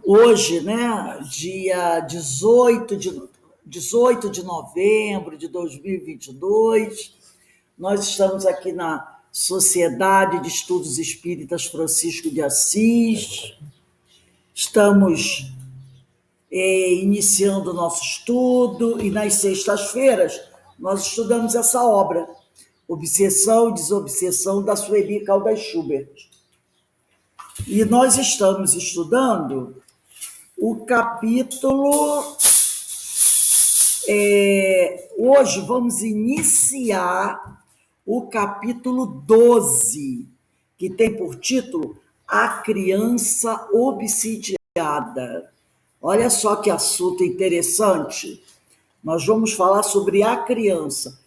Hoje, né, dia 18 de novembro de 2022, nós estamos aqui na Sociedade de Estudos Espíritas Francisco de Assis, estamos iniciando o nosso estudo e nas sextas-feiras nós estudamos essa obra, Obsessão e Desobsessão, da Sueli Caldas Schubert. E nós estamos estudando o capítulo... hoje vamos iniciar o capítulo 12, que tem por título A Criança Obsidiada. Olha só que assunto interessante. Nós vamos falar sobre a criança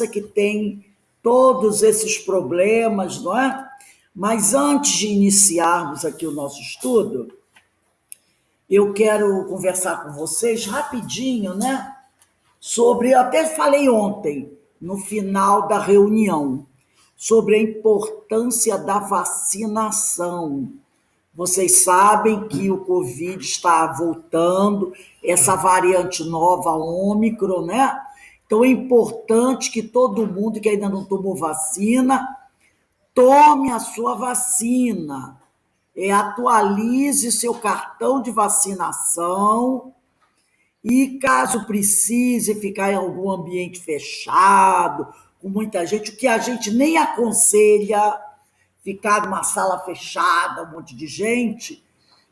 que tem todos esses problemas, não é? Mas antes de iniciarmos aqui o nosso estudo, eu quero conversar com vocês rapidinho, né? Eu até falei ontem, no final da reunião, sobre a importância da vacinação. Vocês sabem que o Covid está voltando, essa variante nova, Ômicron, né? Então é importante que todo mundo que ainda não tomou vacina, tome a sua vacina, atualize seu cartão de vacinação e, caso precise ficar em algum ambiente fechado, com muita gente, o que a gente nem aconselha, ficar numa sala fechada, um monte de gente,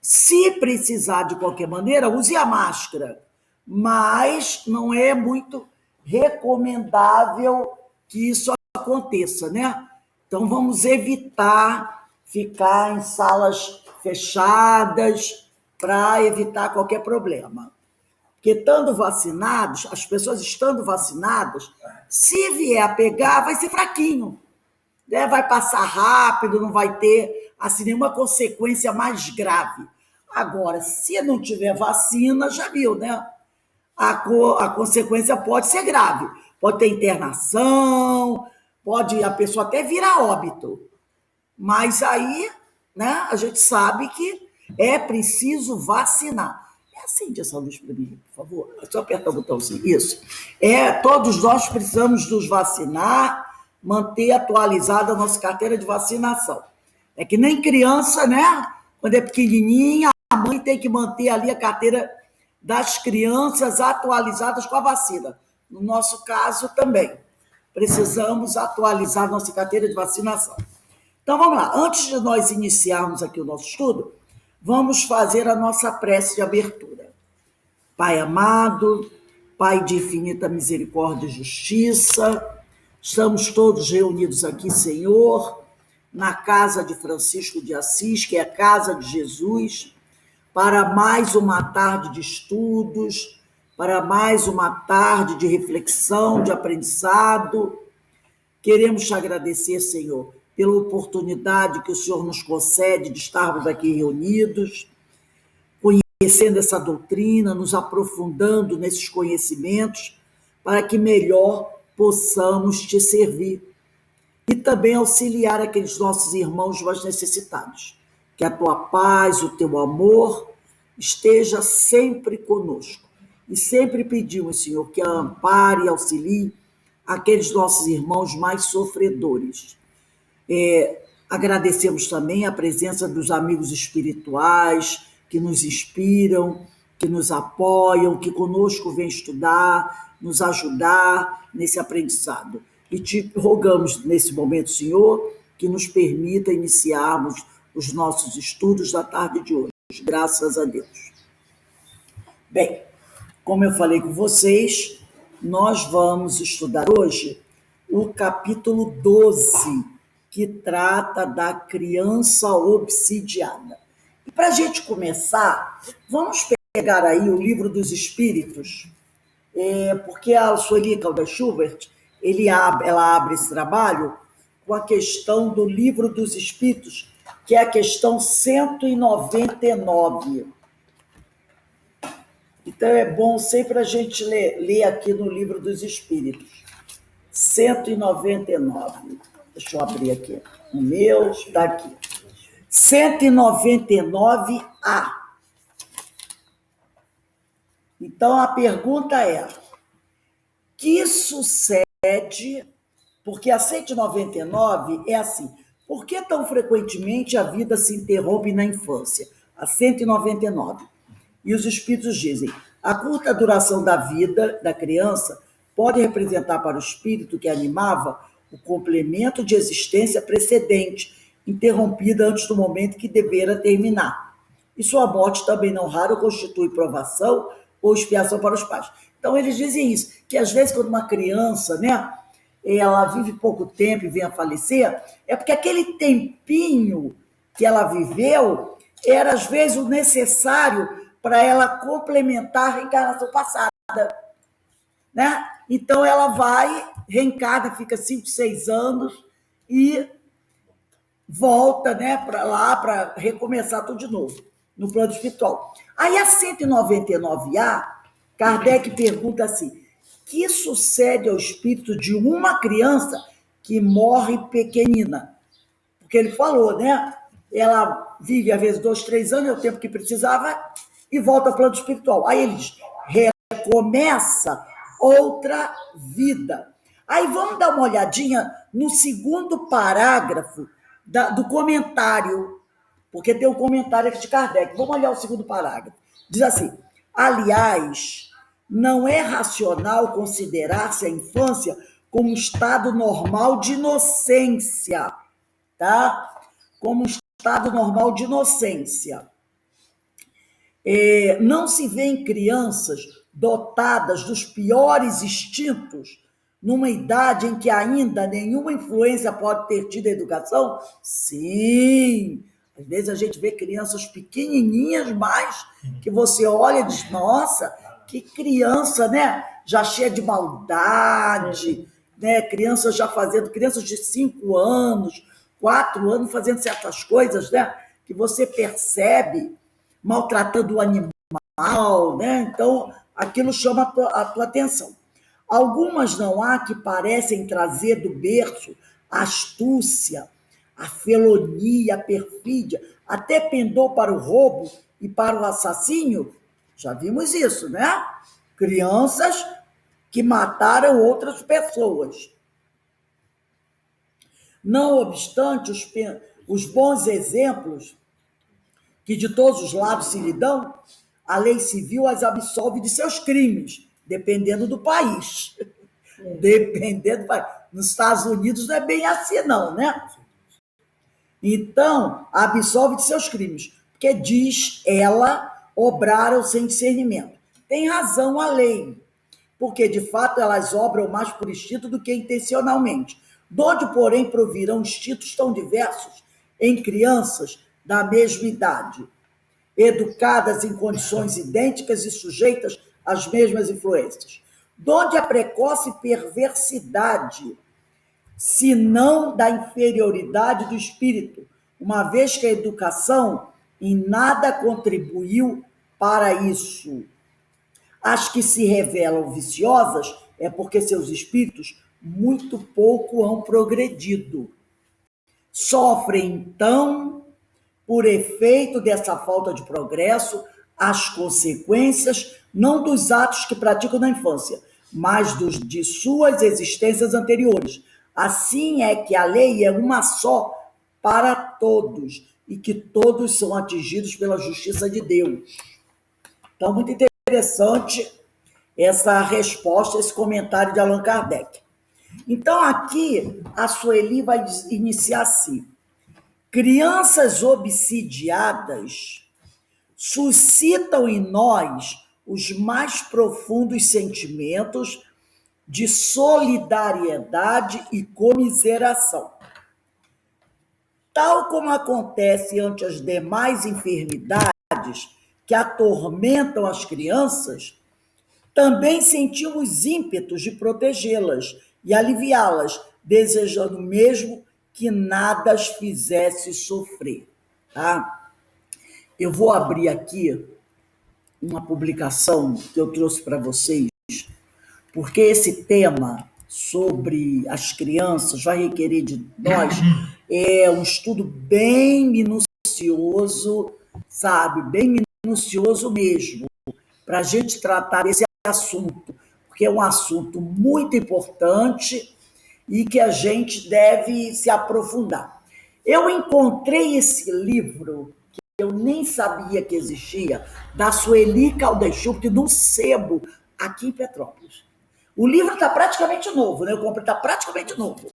se precisar de qualquer maneira, use a máscara, mas não é muito recomendável que isso aconteça, né? Então, vamos evitar ficar em salas fechadas para evitar qualquer problema. Porque estando vacinados, as pessoas estando vacinadas, se vier a pegar, vai ser fraquinho, né? Vai passar rápido, não vai ter assim, nenhuma consequência mais grave. Agora, se não tiver vacina, já viu, né? A consequência pode ser grave. Pode ter internação, pode a pessoa até virar óbito. Mas aí, né, a gente sabe que é preciso vacinar. Acende essa luz para mim, por favor. É só apertar o botãozinho. Isso. Todos nós precisamos nos vacinar, manter atualizada a nossa carteira de vacinação. É que nem criança, né? Quando é pequenininha, a mãe tem que manter ali a carteira das crianças atualizadas com a vacina. No nosso caso também. Precisamos atualizar a nossa carteira de vacinação. Então, vamos lá. Antes de nós iniciarmos aqui o nosso estudo, vamos fazer a nossa prece de abertura. Pai amado, Pai de infinita misericórdia e justiça, estamos todos reunidos aqui, Senhor, na casa de Francisco de Assis, que é a casa de Jesus, para mais uma tarde de estudos, para mais uma tarde de reflexão, de aprendizado. Queremos te agradecer, Senhor, pela oportunidade que o Senhor nos concede de estarmos aqui reunidos, conhecendo essa doutrina, nos aprofundando nesses conhecimentos, para que melhor possamos te servir e também auxiliar aqueles nossos irmãos mais necessitados. Que a tua paz, o teu amor esteja sempre conosco. E sempre pedimos, Senhor, que ampare e auxilie aqueles nossos irmãos mais sofredores. Agradecemos também a presença dos amigos espirituais que nos inspiram, que nos apoiam, que conosco vêm estudar, nos ajudar nesse aprendizado. E te rogamos nesse momento, Senhor, que nos permita iniciarmos os nossos estudos da tarde de hoje. Graças a Deus. Bem, como eu falei com vocês, nós vamos estudar hoje o capítulo 12, que trata da criança obsidiada. E para a gente começar, vamos pegar aí o Livro dos Espíritos, porque a Sueli Caldas Schubert, ela abre esse trabalho com a questão do Livro dos Espíritos, que é a questão 199. Então é bom sempre a gente ler aqui no Livro dos Espíritos. 199. Deixa eu abrir aqui. O meu está aqui. 199A. Então, a pergunta é: que sucede, porque a 199 é assim, por que tão frequentemente a vida se interrompe na infância? A 199. E os espíritos dizem: a curta duração da vida da criança pode representar para o espírito que animava o complemento de existência precedente, interrompida antes do momento que devera terminar. E sua morte também não raro constitui provação ou expiação para os pais. Então eles dizem isso, que às vezes quando uma criança, né, ela vive pouco tempo e vem a falecer, é porque aquele tempinho que ela viveu era às vezes o necessário para ela complementar a reencarnação passada, né? Então ela vai, reencarna, fica 5, 6 anos e volta, né, para lá para recomeçar tudo de novo, no plano espiritual. Aí a 199A, Kardec pergunta assim: que sucede ao espírito de uma criança que morre pequenina? Porque ele falou, né? Ela vive, às vezes, 2, 3 anos, é o tempo que precisava, e volta ao plano espiritual. Aí ele diz: recomeça outra vida. Aí vamos dar uma olhadinha no segundo parágrafo do comentário, porque tem um comentário aqui de Kardec. Vamos olhar o segundo parágrafo. Diz assim: aliás, não é racional considerar-se a infância como um estado normal de inocência, tá? Como um estado normal de inocência. Não se vê em crianças dotadas dos piores instintos numa idade em que ainda nenhuma influência pode ter tido a educação? Sim. Às vezes a gente vê crianças pequenininhas, mas que você olha e diz: nossa, que criança, né? Já cheia de maldade, né? Crianças de 5 anos, 4 anos fazendo certas coisas, né? Que você percebe, maltratando o animal, né? Então, aquilo chama a tua atenção. Algumas não há que parecem trazer do berço a astúcia, a felonia, a perfídia, até pendor para o roubo e para o assassínio. Já vimos isso, né? Crianças que mataram outras pessoas. Não obstante, os bons exemplos que de todos os lados se lhe dão, a lei civil as absolve de seus crimes, dependendo do país. Dependendo do país. Nos Estados Unidos não é bem assim, não, né? Então, absolve de seus crimes, porque diz ela, obraram sem discernimento. Tem razão a lei, porque de fato elas obram mais por instinto do que intencionalmente. Donde, porém, provirão instintos tão diversos em crianças da mesma idade, educadas em condições idênticas e sujeitas às mesmas influências? Donde a precoce perversidade, se não da inferioridade do espírito, uma vez que a educação em nada contribuiu para isso? As que se revelam viciosas é porque seus espíritos muito pouco hão progredido. Sofrem, então, por efeito dessa falta de progresso, as consequências não dos atos que praticam na infância, mas de suas existências anteriores. Assim é que a lei é uma só para todos e que todos são atingidos pela justiça de Deus. Então, muito interessante essa resposta, esse comentário de Allan Kardec. Então, aqui, a Sueli vai iniciar assim: crianças obsidiadas suscitam em nós os mais profundos sentimentos de solidariedade e comiseração. Tal como acontece ante as demais enfermidades que atormentam as crianças, também sentimos ímpetos de protegê-las e aliviá-las, desejando mesmo que nada as fizesse sofrer. Tá? Eu vou abrir aqui uma publicação que eu trouxe para vocês, porque esse tema sobre as crianças vai requerer de nós um estudo bem minucioso. minucioso, sabe? Bem minucioso mesmo, para a gente tratar esse assunto, porque é um assunto muito importante e que a gente deve se aprofundar. Eu encontrei esse livro, que eu nem sabia que existia, da Sueli Caldeschuk, num sebo aqui em Petrópolis. O livro está praticamente novo, né? Eu comprei, está praticamente novo.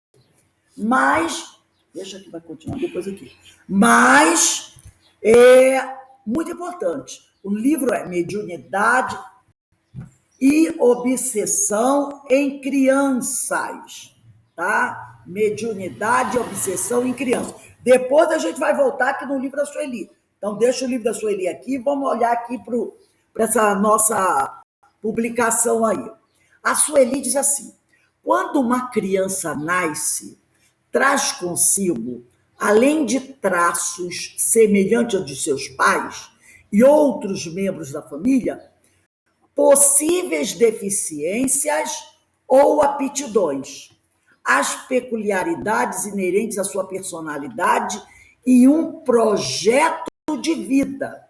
Mas, deixa que vai continuar depois aqui. Mas, é muito importante. O livro é Mediunidade e Obsessão em Crianças, tá? Mediunidade e Obsessão em Crianças. Depois a gente vai voltar aqui no livro da Sueli. Então, deixa o livro da Sueli aqui, vamos olhar aqui para essa nossa publicação aí. A Sueli diz assim: quando uma criança nasce, traz consigo, além de traços semelhantes aos de seus pais e outros membros da família, possíveis deficiências ou aptidões, as peculiaridades inerentes à sua personalidade e um projeto de vida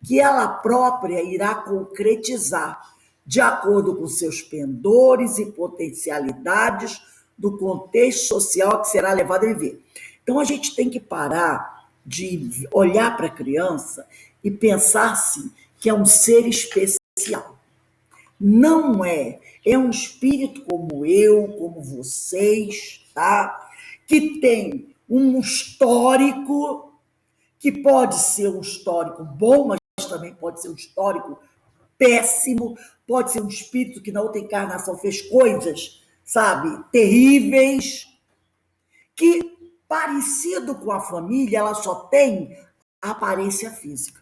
que ela própria irá concretizar de acordo com seus pendores e potencialidades do contexto social que será levado a viver. Então a gente tem que parar de olhar para a criança e pensar assim, que é um ser especial. Não é. É um espírito como eu, como vocês, tá? Que tem um histórico, que pode ser um histórico bom, mas também pode ser um histórico péssimo, pode ser um espírito que na outra encarnação fez coisas, sabe, terríveis, que, parecido com a família, ela só tem aparência física.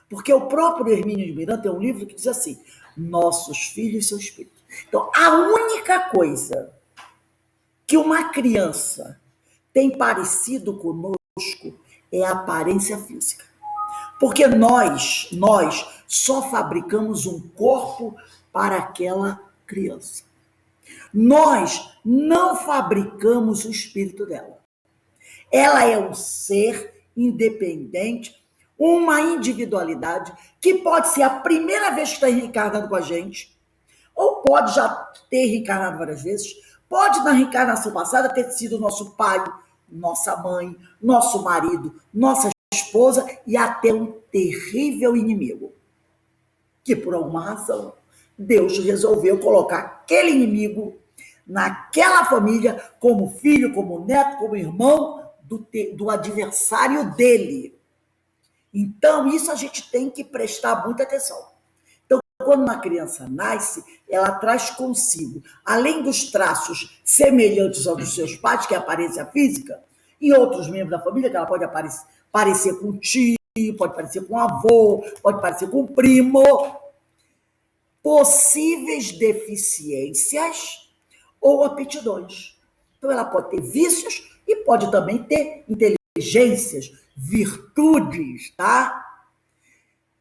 Porque o próprio Hermínio de Miranda tem um livro que diz assim: nossos filhos e seu espírito. Então, a única coisa que uma criança tem parecido conosco é a aparência física. Porque nós só fabricamos um corpo para aquela criança. Nós não fabricamos o espírito dela. Ela é um ser independente, uma individualidade que pode ser a primeira vez que está reencarnando com a gente, ou pode já ter reencarnado várias vezes, pode na reencarnação passada ter sido nosso pai, nossa mãe, nosso marido, nossa esposa e até um terrível inimigo, que por alguma razão Deus resolveu colocar aquele inimigo naquela família como filho, como neto, como irmão do adversário dele. Então, isso a gente tem que prestar muita atenção. Então, quando uma criança nasce, ela traz consigo, além dos traços semelhantes aos dos seus pais, que é a aparência física, e outros membros da família, que ela pode parecer com o tio, pode parecer com o avô, pode parecer com o primo, possíveis deficiências ou aptidões. Então, ela pode ter vícios e pode também ter inteligências, virtudes, tá?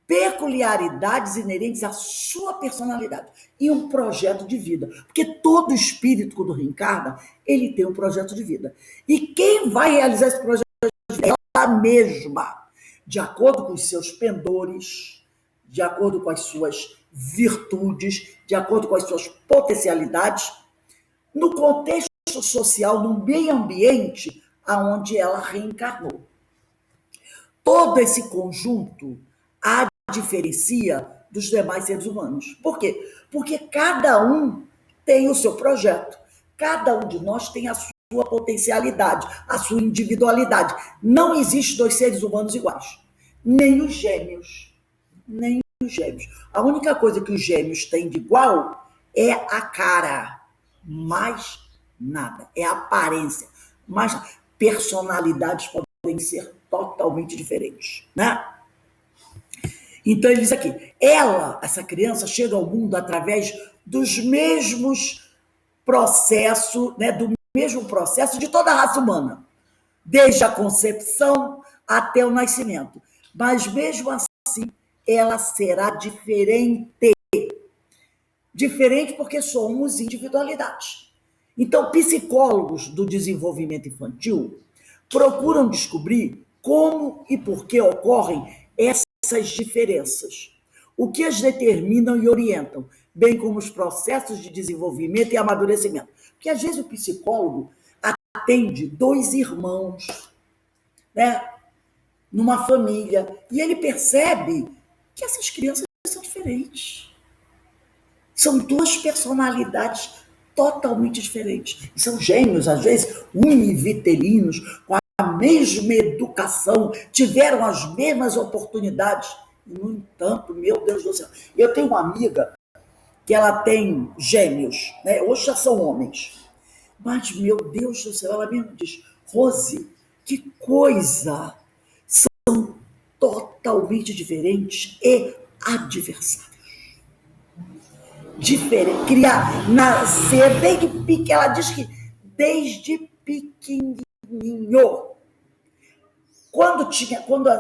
Peculiaridades inerentes à sua personalidade e um projeto de vida. Porque todo espírito, quando reencarna, ele tem um projeto de vida. E quem vai realizar esse projeto de vida? Ela mesma, de acordo com os seus pendores, de acordo com as suas virtudes, de acordo com as suas potencialidades, no contexto social, no meio ambiente aonde ela reencarnou. Todo esse conjunto a diferencia dos demais seres humanos. Por quê? Porque cada um tem o seu projeto. Cada um de nós tem a sua potencialidade, a sua individualidade. Não existe dois seres humanos iguais. Nem os gêmeos. Nem os gêmeos. A única coisa que os gêmeos têm de igual é a cara. Mais nada. É a aparência. Mas personalidades podem ser totalmente diferentes, né? Então ele diz aqui, essa criança chega ao mundo através dos mesmos processos, né, do mesmo processo de toda a raça humana, desde a concepção até o nascimento. Mas mesmo assim, ela será diferente. Diferente porque somos individualidades. Então, psicólogos do desenvolvimento infantil procuram descobrir Como e por que ocorrem essas diferenças? O que as determinam e orientam, bem como os processos de desenvolvimento e amadurecimento. Porque às vezes o psicólogo atende dois irmãos, né, numa família, e ele percebe que essas crianças são diferentes. São duas personalidades totalmente diferentes. São gêmeos, às vezes, univitelinos, com a mesma educação, tiveram as mesmas oportunidades. No entanto, meu Deus do céu, eu tenho uma amiga que ela tem gêmeos, né? Hoje já são homens. Mas, meu Deus do céu, ela mesmo diz, Rose, que coisa! São totalmente diferentes e adversários. Diferente, criar, nascer desde pequeno, ela diz que desde pequenininho, quando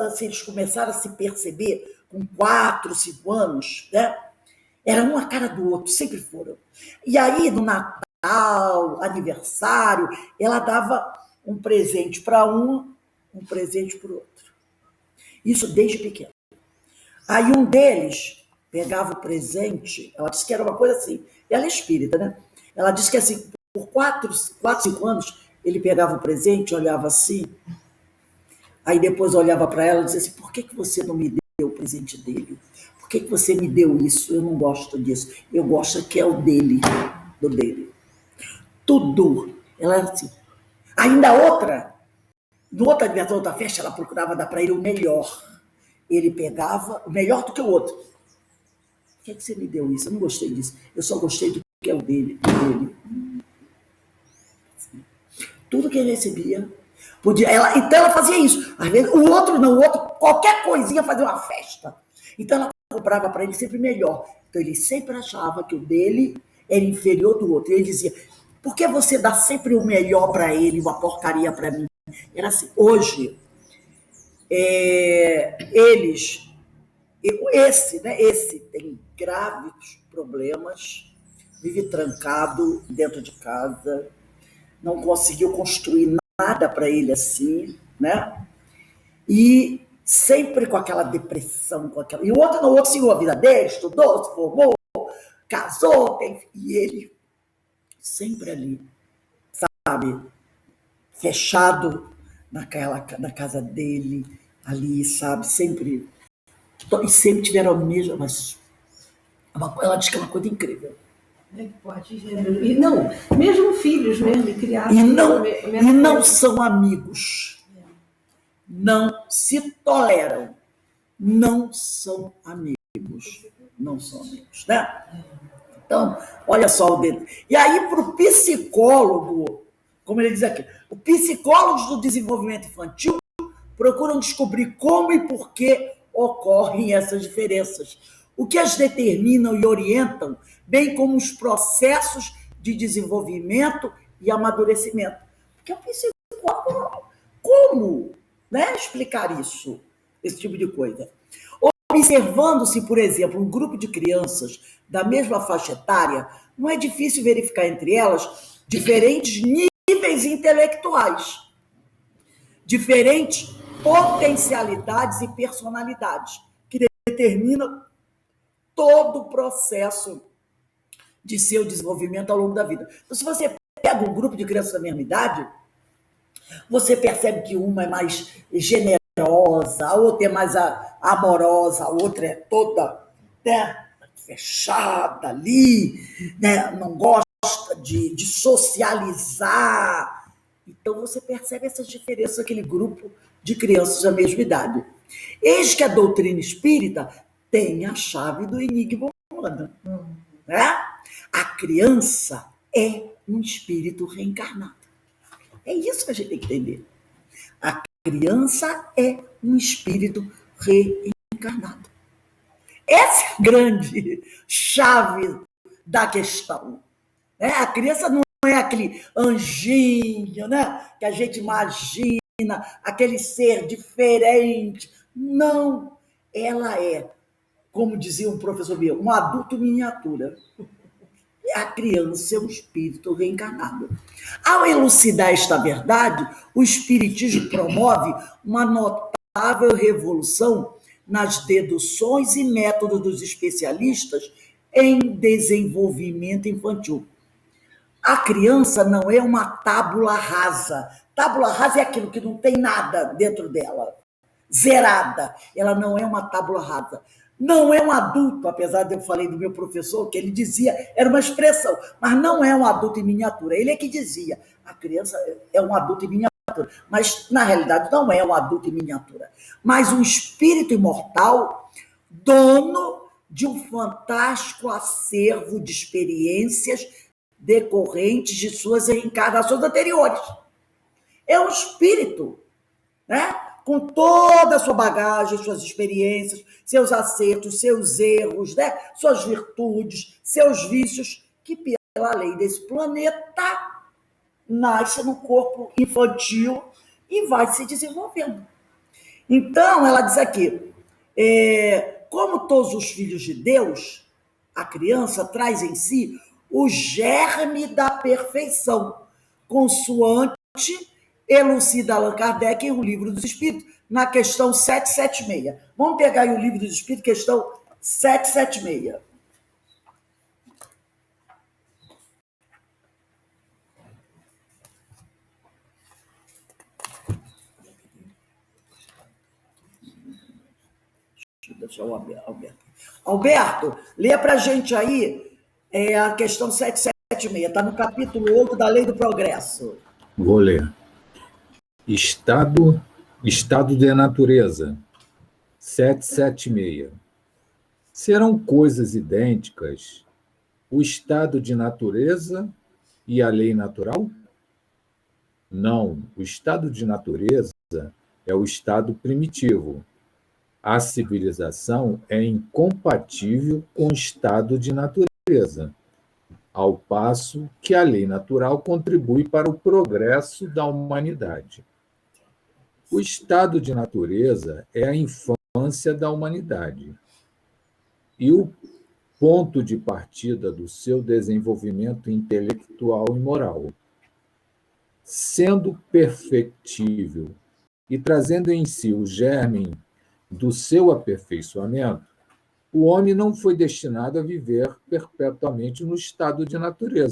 assim, eles começaram a se perceber com 4, 5 anos, né? Era um a cara do outro, sempre foram. E aí, no Natal, aniversário, ela dava um presente para um presente para o outro. Isso desde pequeno. Aí um deles pegava o presente, ela disse que era uma coisa assim, ela é espírita, né? Ela disse que assim, por 4, 5 anos, ele pegava o presente, olhava assim, aí depois olhava para ela e dizia assim, por que você não me deu o presente dele? Por que você me deu isso? Eu não gosto disso. Eu gosto que é o dele, do dele. Tudo. Ela era assim. Ainda no outro aniversário, outra festa, ela procurava dar para ele o melhor. Ele pegava o melhor do que o outro. Por que você me deu isso? Eu não gostei disso. Eu só gostei do que é o dele. Tudo que ele recebia. Então ela fazia isso. Às vezes, o outro, qualquer coisinha fazia uma festa. Então ela comprava para ele sempre melhor. Então ele sempre achava que o dele era inferior do outro. E ele dizia, por que você dá sempre o melhor para ele, uma porcaria para mim? Era assim. Hoje, eles, esse tem graves problemas, vive trancado dentro de casa, não conseguiu construir nada para ele assim, né? E sempre com aquela depressão, E o outro não, o outro seguiu a vida dele, estudou, se formou, casou, e ele sempre ali, sabe? Fechado na casa dele, ali, sabe? Sempre. E sempre tiveram a mesma. Mas ela diz que é uma coisa incrível. Pode. E não, mesmo filhos mesmo, criados. E não são amigos. Não se toleram. Não são amigos. Não são amigos, né? Então, olha só o dedo. E aí, para o psicólogo, como ele diz aqui, os psicólogos do desenvolvimento infantil procuram descobrir como e por que ocorrem essas diferenças, o que as determinam e orientam, bem como os processos de desenvolvimento e amadurecimento. Porque o psicólogo, como, né, explicar isso, esse tipo de coisa? Observando-se, por exemplo, um grupo de crianças da mesma faixa etária, não é difícil verificar entre elas diferentes níveis intelectuais, diferentes potencialidades e personalidades, que determinam todo o processo de seu desenvolvimento ao longo da vida. Então, se você pega um grupo de crianças da mesma idade, você percebe que uma é mais generosa, a outra é mais amorosa, a outra é toda, né, fechada ali, né, não gosta de socializar. Então você percebe essas diferenças naquele grupo de crianças da mesma idade. Eis que a doutrina espírita tem a chave do enigma humano. Né? A criança é um espírito reencarnado. É isso que a gente tem que entender. A criança é um espírito reencarnado. Essa é a grande chave da questão. A criança não é aquele anjinho, né, que a gente imagina, aquele ser diferente. Não, ela é, como dizia um professor meu, um adulto miniatura. A criança é um espírito reencarnado. Ao elucidar esta verdade, o Espiritismo promove uma notável revolução nas deduções e métodos dos especialistas em desenvolvimento infantil. A criança não é uma tábula rasa. Tábula rasa é aquilo que não tem nada dentro dela. Zerada. Ela não é uma tábula rasa. Não é um adulto, apesar de eu falei do meu professor, que ele dizia, era uma expressão, mas não é um adulto em miniatura. Ele é que dizia, a criança é um adulto em miniatura. Mas, na realidade, não é um adulto em miniatura. Mas um espírito imortal, dono de um fantástico acervo de experiências decorrentes de suas reencarnações anteriores. É um espírito, né? Com toda a sua bagagem, suas experiências, seus acertos, seus erros, né? Suas virtudes, seus vícios, que pela lei desse planeta nasce no corpo infantil e vai se desenvolvendo. Então, ela diz aqui, como todos os filhos de Deus, a criança traz em si o germe da perfeição, consoante elucida Allan Kardec em O Livro dos Espíritos, na questão 776. Vamos pegar aí o Livro dos Espíritos, questão 776. Deixa eu Alberto. Alberto, lê para a gente aí a questão 776. Está no capítulo 8 da Lei do Progresso. Vou ler. Estado de natureza, 776. Serão coisas idênticas o estado de natureza e a lei natural? Não, o estado de natureza é o estado primitivo. A civilização é incompatível com o estado de natureza, ao passo que a lei natural contribui para o progresso da humanidade. O estado de natureza é a infância da humanidade e o ponto de partida do seu desenvolvimento intelectual e moral. Sendo perfectível e trazendo em si o germe do seu aperfeiçoamento, o homem não foi destinado a viver perpetuamente no estado de natureza,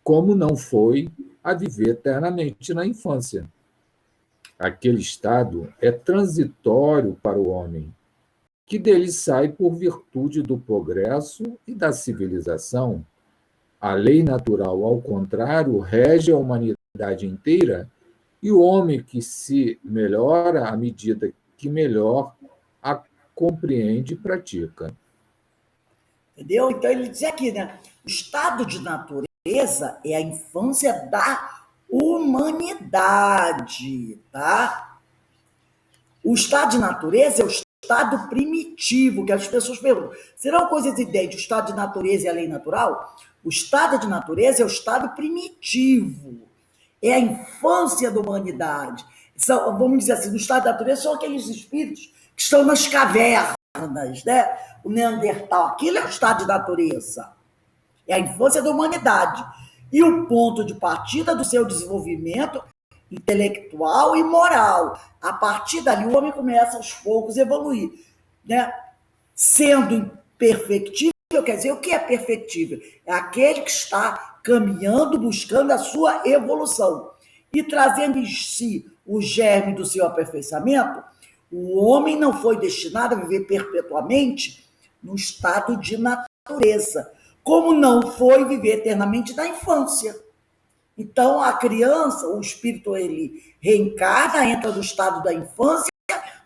como não foi a viver eternamente na infância. Aquele estado é transitório para o homem, que dele sai por virtude do progresso e da civilização. A lei natural, ao contrário, rege a humanidade inteira, e o homem que se melhora à medida que melhor a compreende e pratica. Entendeu? Então ele diz aqui, né? O estado de natureza é a infância da humanidade, tá? O estado de natureza é o estado primitivo, que as pessoas perguntam, serão coisas idênticas, o estado de natureza e a lei natural? O estado de natureza é o estado primitivo, é a infância da humanidade. São, vamos dizer assim, no estado de natureza são aqueles espíritos que estão nas cavernas, né? O Neandertal, aquilo é o estado de natureza, é a infância da humanidade. E o ponto de partida do seu desenvolvimento intelectual e moral. A partir dali, o homem começa aos poucos a evoluir, né? Sendo imperfectível, quer dizer, o que é perfectível? É aquele que está caminhando, buscando a sua evolução. E trazendo em si o germe do seu aperfeiçoamento, o homem não foi destinado a viver perpetuamente no estado de natureza, como não foi viver eternamente na infância. Então, a criança, o espírito, ele reencarna, entra no estado da infância,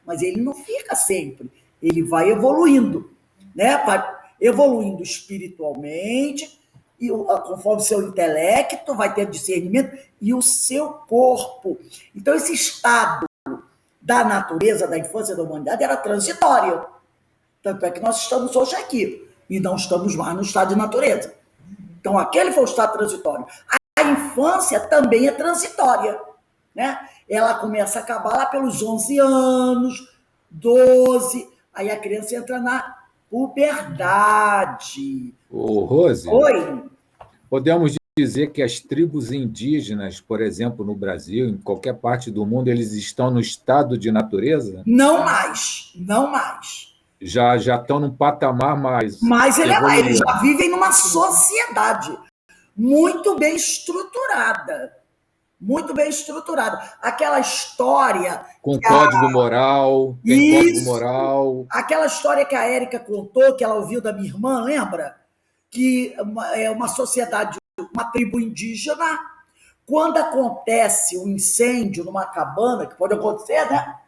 mas ele não fica sempre. Ele vai evoluindo, né? Vai evoluindo espiritualmente, e conforme o seu intelecto, vai ter discernimento, e o seu corpo. Então, esse estado da natureza, da infância da humanidade, era transitório. Tanto é que nós estamos hoje aqui, e não estamos mais no estado de natureza. Então, aquele foi o estado transitório. A infância também é transitória, né? Ela começa a acabar lá pelos 11 anos, 12, aí a criança entra na Puberdade. Ô, Rose, Oi? podemos dizer que as tribos indígenas, por exemplo, no Brasil, em qualquer parte do mundo, eles estão no estado de natureza? Não mais, não mais. Já estão num patamar mais Mas eles evoluído. já vivem numa sociedade muito bem estruturada. Muito bem estruturada. Aquela história. Com código moral, tem código moral. Aquela história que a Érica contou, que ela ouviu da minha irmã, lembra? Que é uma sociedade, uma tribo indígena, quando acontece um incêndio numa cabana, que pode acontecer, né?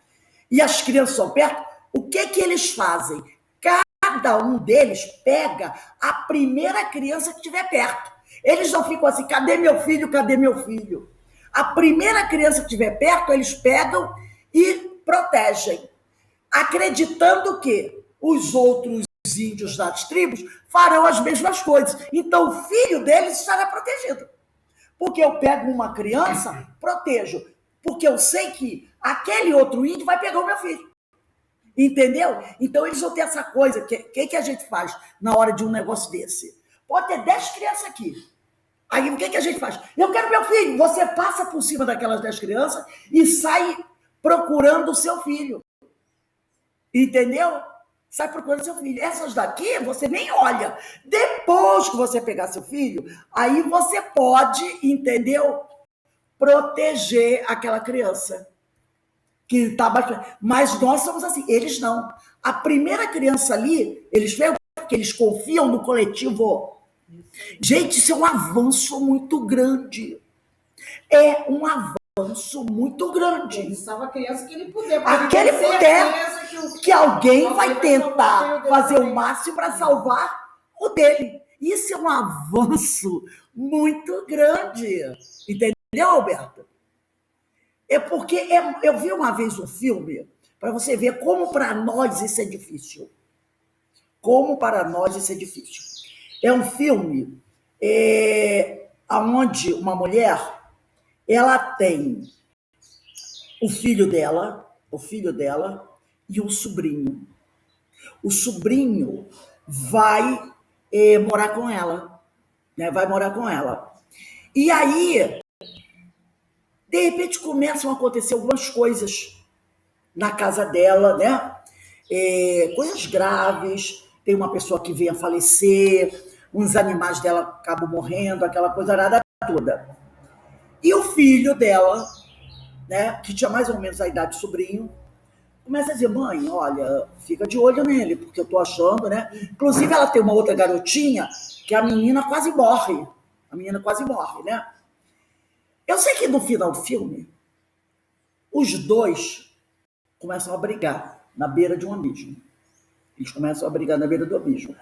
E as crianças são perto, o que eles fazem? Cada um deles pega a primeira criança que estiver perto. Eles não ficam assim, cadê meu filho, cadê meu filho? A primeira criança que estiver perto, eles pegam e protegem, acreditando que os outros índios das tribos farão as mesmas coisas. Então, o filho deles estará protegido. Porque eu pego uma criança, protejo. Porque eu sei que aquele outro índio vai pegar o meu filho. Entendeu? Então, eles vão ter essa coisa. O que a gente faz na hora de um negócio desse? Pode ter 10 crianças aqui. Aí, o que a gente faz? Eu quero meu filho. Você passa por cima daquelas 10 crianças e sai procurando o seu filho. Entendeu? Sai procurando seu filho. Essas daqui, você nem olha. Depois que você pegar seu filho, aí você pode, entendeu? Proteger aquela criança. Que tá baixo. Mas nós somos assim, eles não. A primeira criança ali, eles veem porque eles confiam no coletivo. Gente, isso é um avanço muito grande. É um avanço muito grande. Ele salva a criança que ele puder. Aquele puder que alguém vai tentar fazer o máximo para salvar o dele. Isso é um avanço muito grande. Entendeu, Alberto? É porque eu vi uma vez um filme, para você ver como para nós isso é difícil. Como para nós isso é difícil. É um filme onde uma mulher, ela tem o filho dela e o sobrinho. O sobrinho vai morar com ela, né? Vai morar com ela. E aí, de repente, começam a acontecer algumas coisas na casa dela, né? Coisas graves, tem uma pessoa que vem a falecer, uns animais dela acabam morrendo, aquela coisa nada toda. E o filho dela, né, que tinha mais ou menos a idade do sobrinho, começa a dizer, mãe, olha, fica de olho nele, porque eu tô achando, né? Inclusive, ela tem uma outra garotinha que a menina quase morre. A menina quase morre, né? Eu sei que no final do filme, os dois começam a brigar na beira de um abismo. Eles começam a brigar na beira do abismo.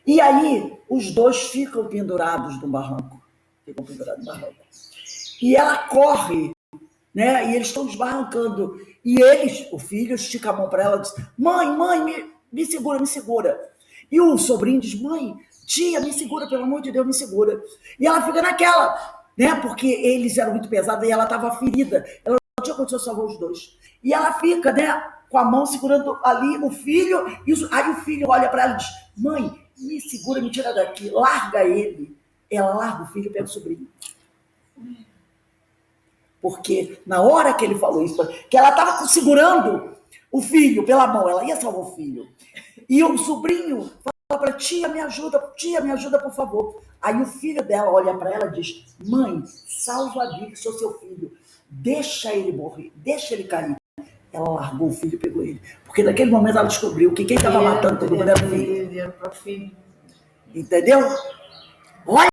E aí, os dois ficam pendurados no barranco. E ela corre, né? E eles estão desbarrancando. E o filho, estica a mão para ela e diz, mãe, me segura, me segura. E o sobrinho diz, mãe, tia, me segura, pelo amor de Deus, me segura. E ela fica naquela, né? Porque eles eram muito pesados e ela estava ferida. Ela não tinha condição de salvar os dois. E ela fica, né? Com a mão segurando ali o filho. Aí o filho olha para ela e diz, mãe, me segura, me tira daqui. Larga ele. Ela larga o filho e pega o sobrinho. Porque na hora que ele falou isso, que ela estava segurando o filho pela mão, ela ia salvar o filho. E o sobrinho fala para tia, me ajuda, por favor. Aí o filho dela olha para ela e diz, mãe, salva a vida, sou seu filho. Deixa ele morrer, deixa ele cair. Ela largou o filho e pegou ele. Porque naquele momento ela descobriu que quem estava matando todo mundo era o filho. Entendeu? Olha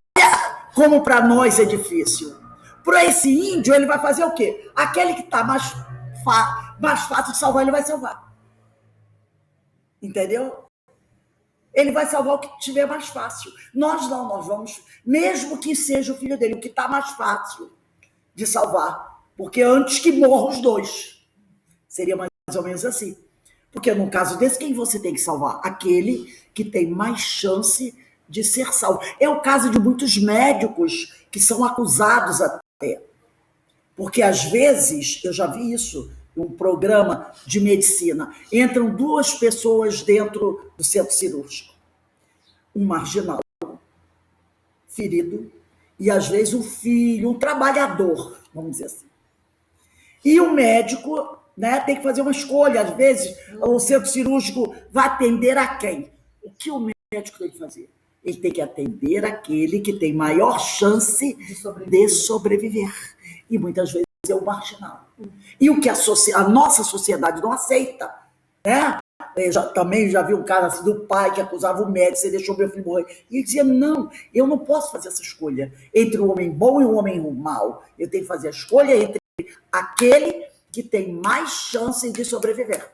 como para nós é difícil. Para esse índio, ele vai fazer o quê? Aquele que está mais fácil de salvar, ele vai salvar. Entendeu? Ele vai salvar o que tiver mais fácil. Nós não, nós vamos, mesmo que seja o filho dele, o que está mais fácil de salvar. Porque antes que morram os dois. Seria mais ou menos assim. Porque no caso desse, quem você tem que salvar? Aquele que tem mais chance de ser salvo. É o caso de muitos médicos que são acusados até. Porque às vezes, eu já vi isso um programa de medicina. Entram 2 pessoas dentro do centro cirúrgico. Um marginal, ferido, e às vezes um filho, um trabalhador, vamos dizer assim. E o médico, né, tem que fazer uma escolha. Às vezes, o centro cirúrgico vai atender a quem? O que o médico tem que fazer? Ele tem que atender aquele que tem maior chance de sobreviver. E muitas vezes é o marginal. E o que a nossa sociedade não aceita, né? Também já vi um caso assim, do pai que acusava o médico, você deixou meu filho morrer. E ele dizia, não, eu não posso fazer essa escolha entre um homem bom e um homem mau. Eu tenho que fazer a escolha entre aquele que tem mais chance de sobreviver.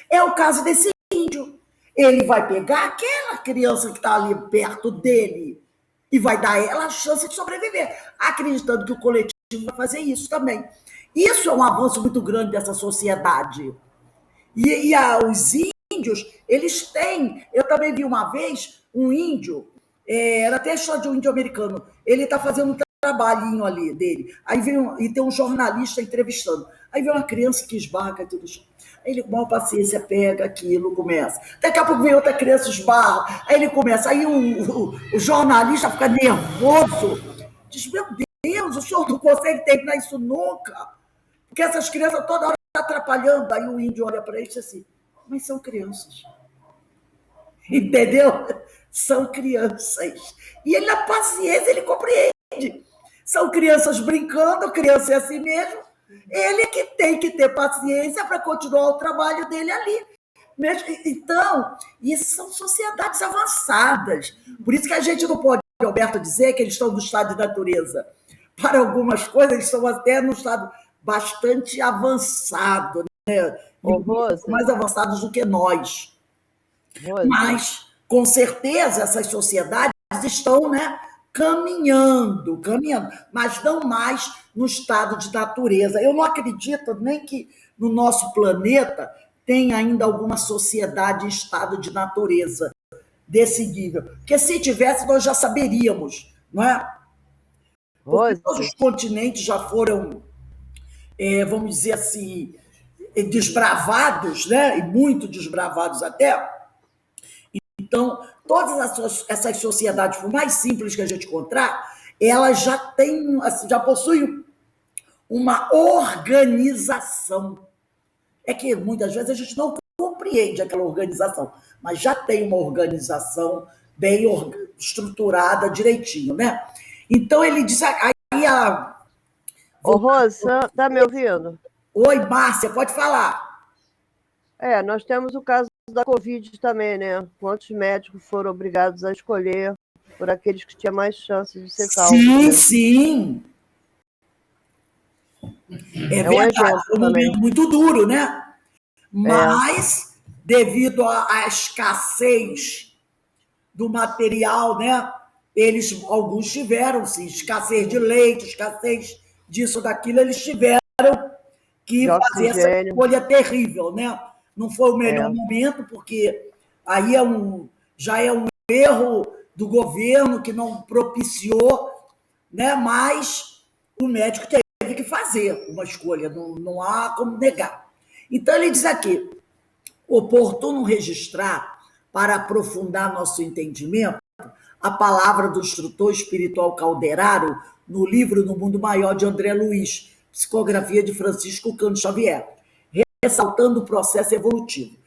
É o caso desse índio. Ele vai pegar aquela criança que está ali perto dele e vai dar a ela a chance de sobreviver, acreditando que o coletivo vai fazer isso também. Isso é um avanço muito grande dessa sociedade. E os índios, eles têm... Eu também vi uma vez um índio, era até a história de um índio americano, ele está fazendo um trabalhinho ali dele, aí vem e tem um jornalista entrevistando, aí vem uma criança que esbarra tudo no chão. Aí ele, com maior paciência, pega aquilo, começa. Daqui a pouco vem outra criança, esbarra, aí ele começa. Aí o jornalista fica nervoso, diz, meu Deus, o senhor não consegue terminar isso nunca, porque essas crianças toda hora estão atrapalhando. Aí o índio olha para ele e diz assim, mas são crianças. Entendeu? São crianças. E ele, na paciência, ele compreende. São crianças brincando, criança é assim mesmo. Ele que tem que ter paciência para continuar o trabalho dele ali. Então, isso são sociedades avançadas. Por isso que a gente não pode, Alberto, dizer que eles estão no estado de natureza. Para algumas coisas, eles estão até no estado bastante avançado, né? Mais avançados do que nós. Mas, com certeza, essas sociedades estão, né, caminhando, mas não mais no estado de natureza. Eu não acredito nem que no nosso planeta tem ainda alguma sociedade em estado de natureza desse nível. Porque se tivesse, nós já saberíamos, não é? Porque todos os continentes já foram, vamos dizer assim, desbravados, né? E muito desbravados até. Então, todas essas sociedades, por mais simples que a gente encontrar, elas já têm, assim, já possuem uma organização. É que muitas vezes a gente não compreende aquela organização, mas já tem uma organização bem estruturada direitinho, né? Então ele diz aí Ô, Rosa, tá me ouvindo? Oi, Márcia, pode falar. Nós temos o caso da Covid também, né? Quantos médicos foram obrigados a escolher por aqueles que tinham mais chances de ser salvos? Sim, né? sim. É verdade, é um momento muito duro, né? Mas, devido à escassez do material, né? Alguns tiveram, sim, escassez de leite, escassez disso, daquilo, eles tiveram que fazer essa escolha terrível, né? Não foi o melhor momento, porque aí já é um erro do governo que não propiciou, né? Mas o médico teve que fazer uma escolha, não há como negar. Então, ele diz aqui, oportuno registrar, para aprofundar nosso entendimento, a palavra do instrutor espiritual Calderaro no livro No Mundo Maior, de André Luiz, psicografia de Francisco Cândido Xavier, ressaltando o processo evolutivo.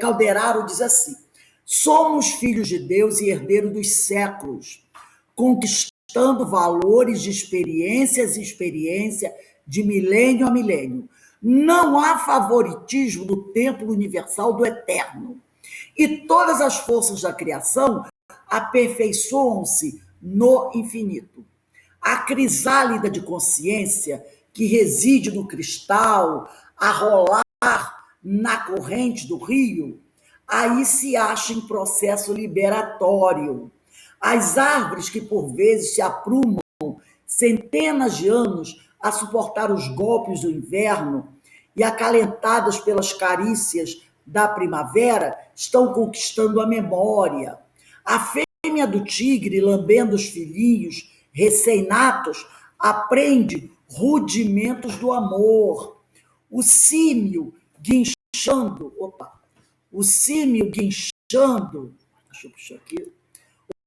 Calderaro diz assim, somos filhos de Deus e herdeiros dos séculos, conquistando valores de experiência de milênio a milênio. Não há favoritismo do templo universal do eterno. E todas as forças da criação aperfeiçoam-se no infinito. A crisálida de consciência que reside no cristal, a rolar na corrente do rio, aí se acha em processo liberatório. As árvores que por vezes se aprumam centenas de anos a suportar os golpes do inverno e acalentadas pelas carícias da primavera, estão conquistando a memória. A fêmea do tigre, lambendo os filhinhos recém-natos, aprende rudimentos do amor. o símio guinchando, o símio guinchando, deixa eu puxar aqui,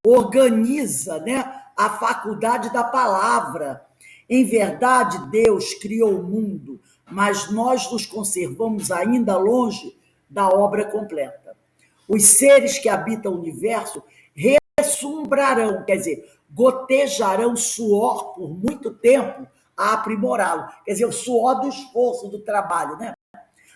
organiza, né, a faculdade da palavra. Em verdade, Deus criou o mundo, mas nós nos conservamos ainda longe da obra completa. Os seres que habitam o universo ressumbrarão, quer dizer, gotejarão suor por muito tempo a aprimorá-lo. Quer dizer, o suor do esforço, do trabalho, né?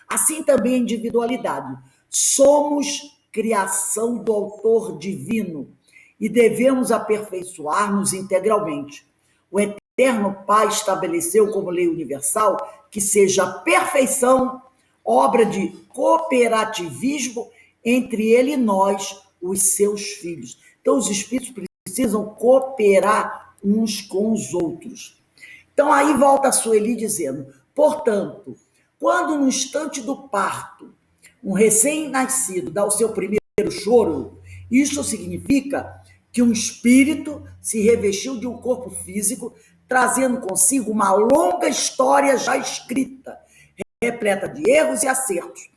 Assim também a individualidade. Somos criação do autor divino e devemos aperfeiçoar-nos integralmente. O Eterno Pai estabeleceu como lei universal que seja a perfeição, obra de cooperativismo entre ele e nós, os seus filhos. Então, os espíritos precisam cooperar uns com os outros. Então, aí volta a Sueli dizendo, portanto, quando no instante do parto, um recém-nascido dá o seu primeiro choro, isso significa que um espírito se revestiu de um corpo físico, trazendo consigo uma longa história já escrita, repleta de erros e acertos,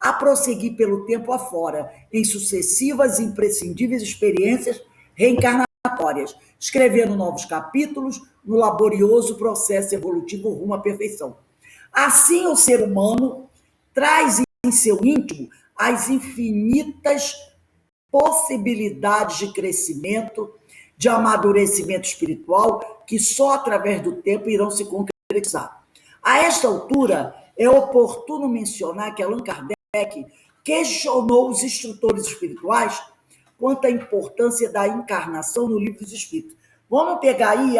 a prosseguir pelo tempo afora, em sucessivas e imprescindíveis experiências reencarnatórias, escrevendo novos capítulos no laborioso processo evolutivo rumo à perfeição. Assim, o ser humano traz em seu íntimo as infinitas possibilidades de crescimento, de amadurecimento espiritual, que só através do tempo irão se concretizar. A esta altura, é oportuno mencionar que Allan Kardec questionou os instrutores espirituais quanto à importância da encarnação no Livro dos Espíritos. Vamos pegar aí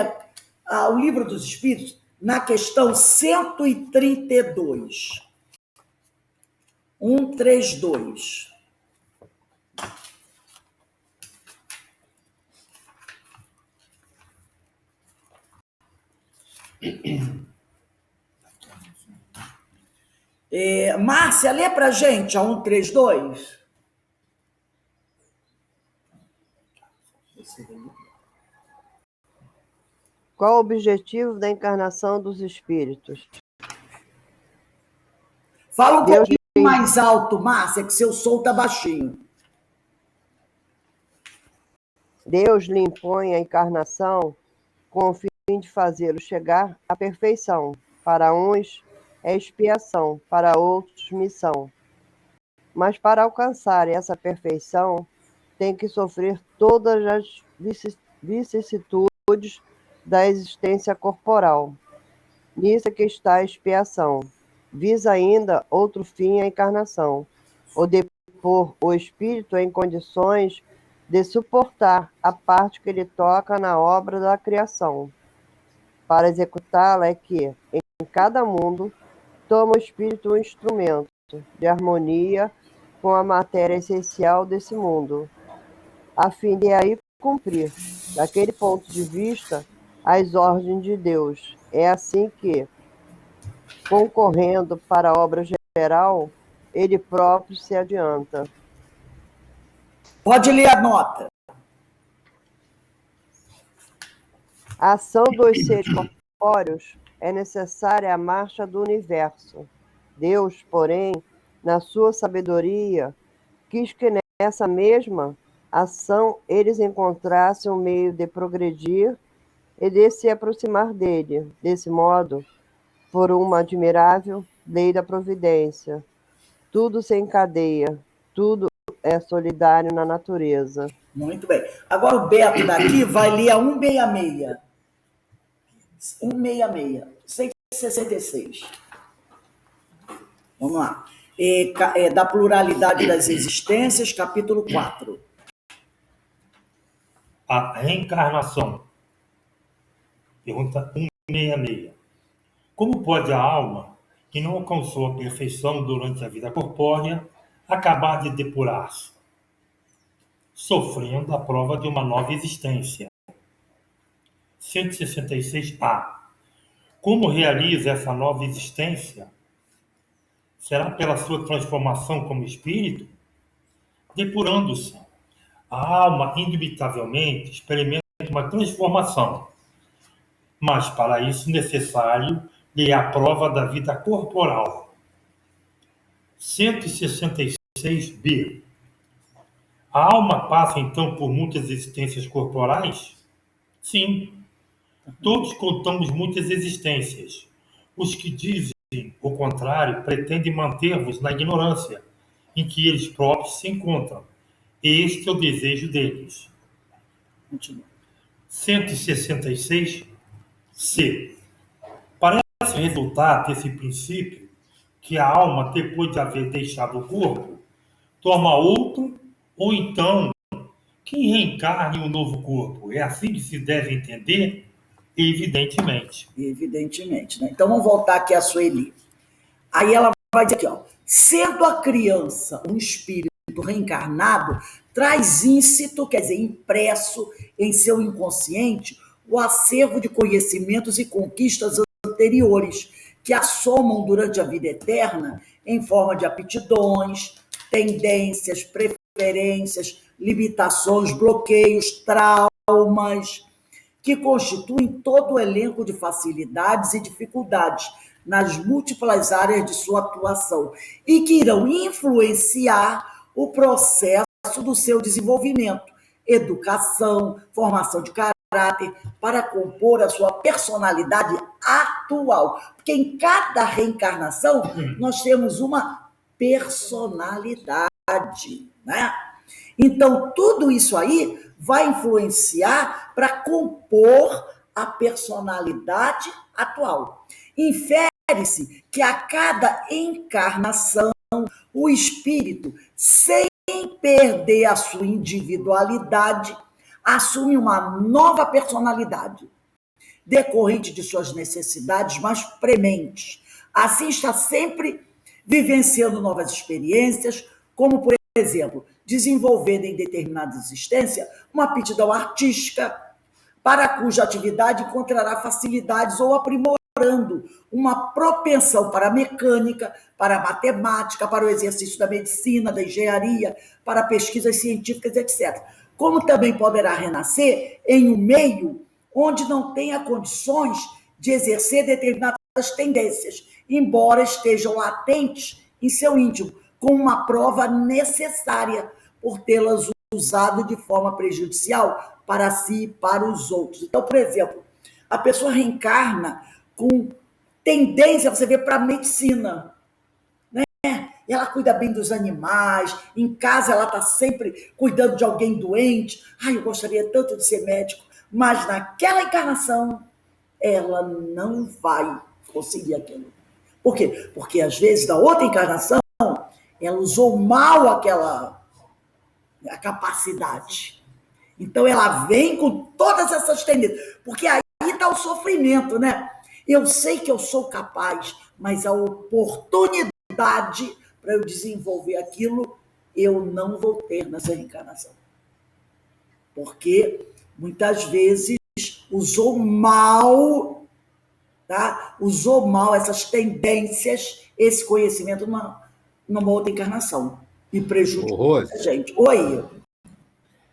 o Livro dos Espíritos na questão 132. 132. Márcia, lê para a gente a 132. Qual o objetivo da encarnação dos espíritos? Fala um pouquinho mais alto, Márcia, que seu som está baixinho. Deus lhe impõe a encarnação com o fim de fazê-lo chegar à perfeição. Para uns é expiação, para outros missão. Mas para alcançar essa perfeição, tem que sofrer todas as vicissitudes da existência corporal. Nisso é que está a expiação. Visa ainda outro fim a encarnação, ou de pôr o espírito em condições de suportar a parte que ele toca na obra da criação. Para executá-la é que, em cada mundo, toma o espírito um instrumento de harmonia com a matéria essencial desse mundo, a fim de aí cumprir, daquele ponto de vista, as ordens de Deus. É assim que, concorrendo para a obra geral, ele próprio se adianta. Pode ler a nota. A ação dos seres corpóreos é necessária à marcha do universo. Deus, porém, na sua sabedoria, quis que nessa mesma ação eles encontrassem um meio de progredir e de se aproximar dele. Desse modo, por uma admirável lei da providência, tudo se encadeia, tudo é solidário na natureza. Muito bem. Agora o Beto daqui vai ler a 166. 166. 166. Vamos lá. Da pluralidade das existências, capítulo 4. A reencarnação. Pergunta 166. Como pode a alma, que não alcançou a perfeição durante a vida corpórea, acabar de depurar-se, sofrendo a prova de uma nova existência? 166A. Como realiza essa nova existência? Será pela sua transformação como espírito? Depurando-se, a alma indubitavelmente experimenta uma transformação, mas para isso necessário e é a prova da vida corporal. 166b. A alma passa, então, por muitas existências corporais? Sim. Todos contamos muitas existências. Os que dizem o contrário pretendem manter-vos na ignorância em que eles próprios se encontram. Este é o desejo deles. 166c. Parece resultar desse princípio que a alma, depois de haver deixado o corpo, toma outro, ou então que reencarne um novo corpo. É assim que se deve entender? Evidentemente. Evidentemente, né? Então vamos voltar aqui a Sueli. Aí ela vai dizer aqui, ó, sendo a criança um espírito reencarnado, traz íncito, quer dizer, impresso em seu inconsciente, o acervo de conhecimentos e conquistas anteriores, que assomam durante a vida eterna em forma de aptidões, tendências, preferências, limitações, bloqueios, traumas, que constituem todo o elenco de facilidades e dificuldades nas múltiplas áreas de sua atuação e que irão influenciar o processo do seu desenvolvimento, educação, formação de caráter, para compor a sua personalidade atual. Porque em cada reencarnação nós temos uma personalidade, né? Então, tudo isso aí vai influenciar para compor a personalidade atual. Infere-se que a cada encarnação, o espírito, sem perder a sua individualidade, assume uma nova personalidade, decorrente de suas necessidades mais prementes. Assim, está sempre vivenciando novas experiências, como, por exemplo, desenvolvendo em determinada existência uma aptidão artística, para cuja atividade encontrará facilidades ou aprimorando uma propensão para a mecânica, para a matemática, para o exercício da medicina, da engenharia, para pesquisas científicas, etc. Como também poderá renascer em um meio onde não tenha condições de exercer determinadas tendências, embora estejam latentes em seu íntimo, com uma prova necessária por tê-las usado de forma prejudicial para si e para os outros. Então, por exemplo, a pessoa reencarna com tendência, você vê, para a medicina, né? Ela cuida bem dos animais, em casa ela está sempre cuidando de alguém doente. Ai, eu gostaria tanto de ser médico, mas naquela encarnação ela não vai conseguir aquilo. Por quê? Porque às vezes, na outra encarnação, ela usou mal a capacidade. Então, ela vem com todas essas tendências, porque aí está o sofrimento, né? Eu sei que eu sou capaz, mas a oportunidade para eu desenvolver aquilo, eu não vou ter nessa reencarnação. Porque, muitas vezes, usou mal, tá? Usou mal essas tendências, esse conhecimento numa outra encarnação. E prejudicou a gente. Oi.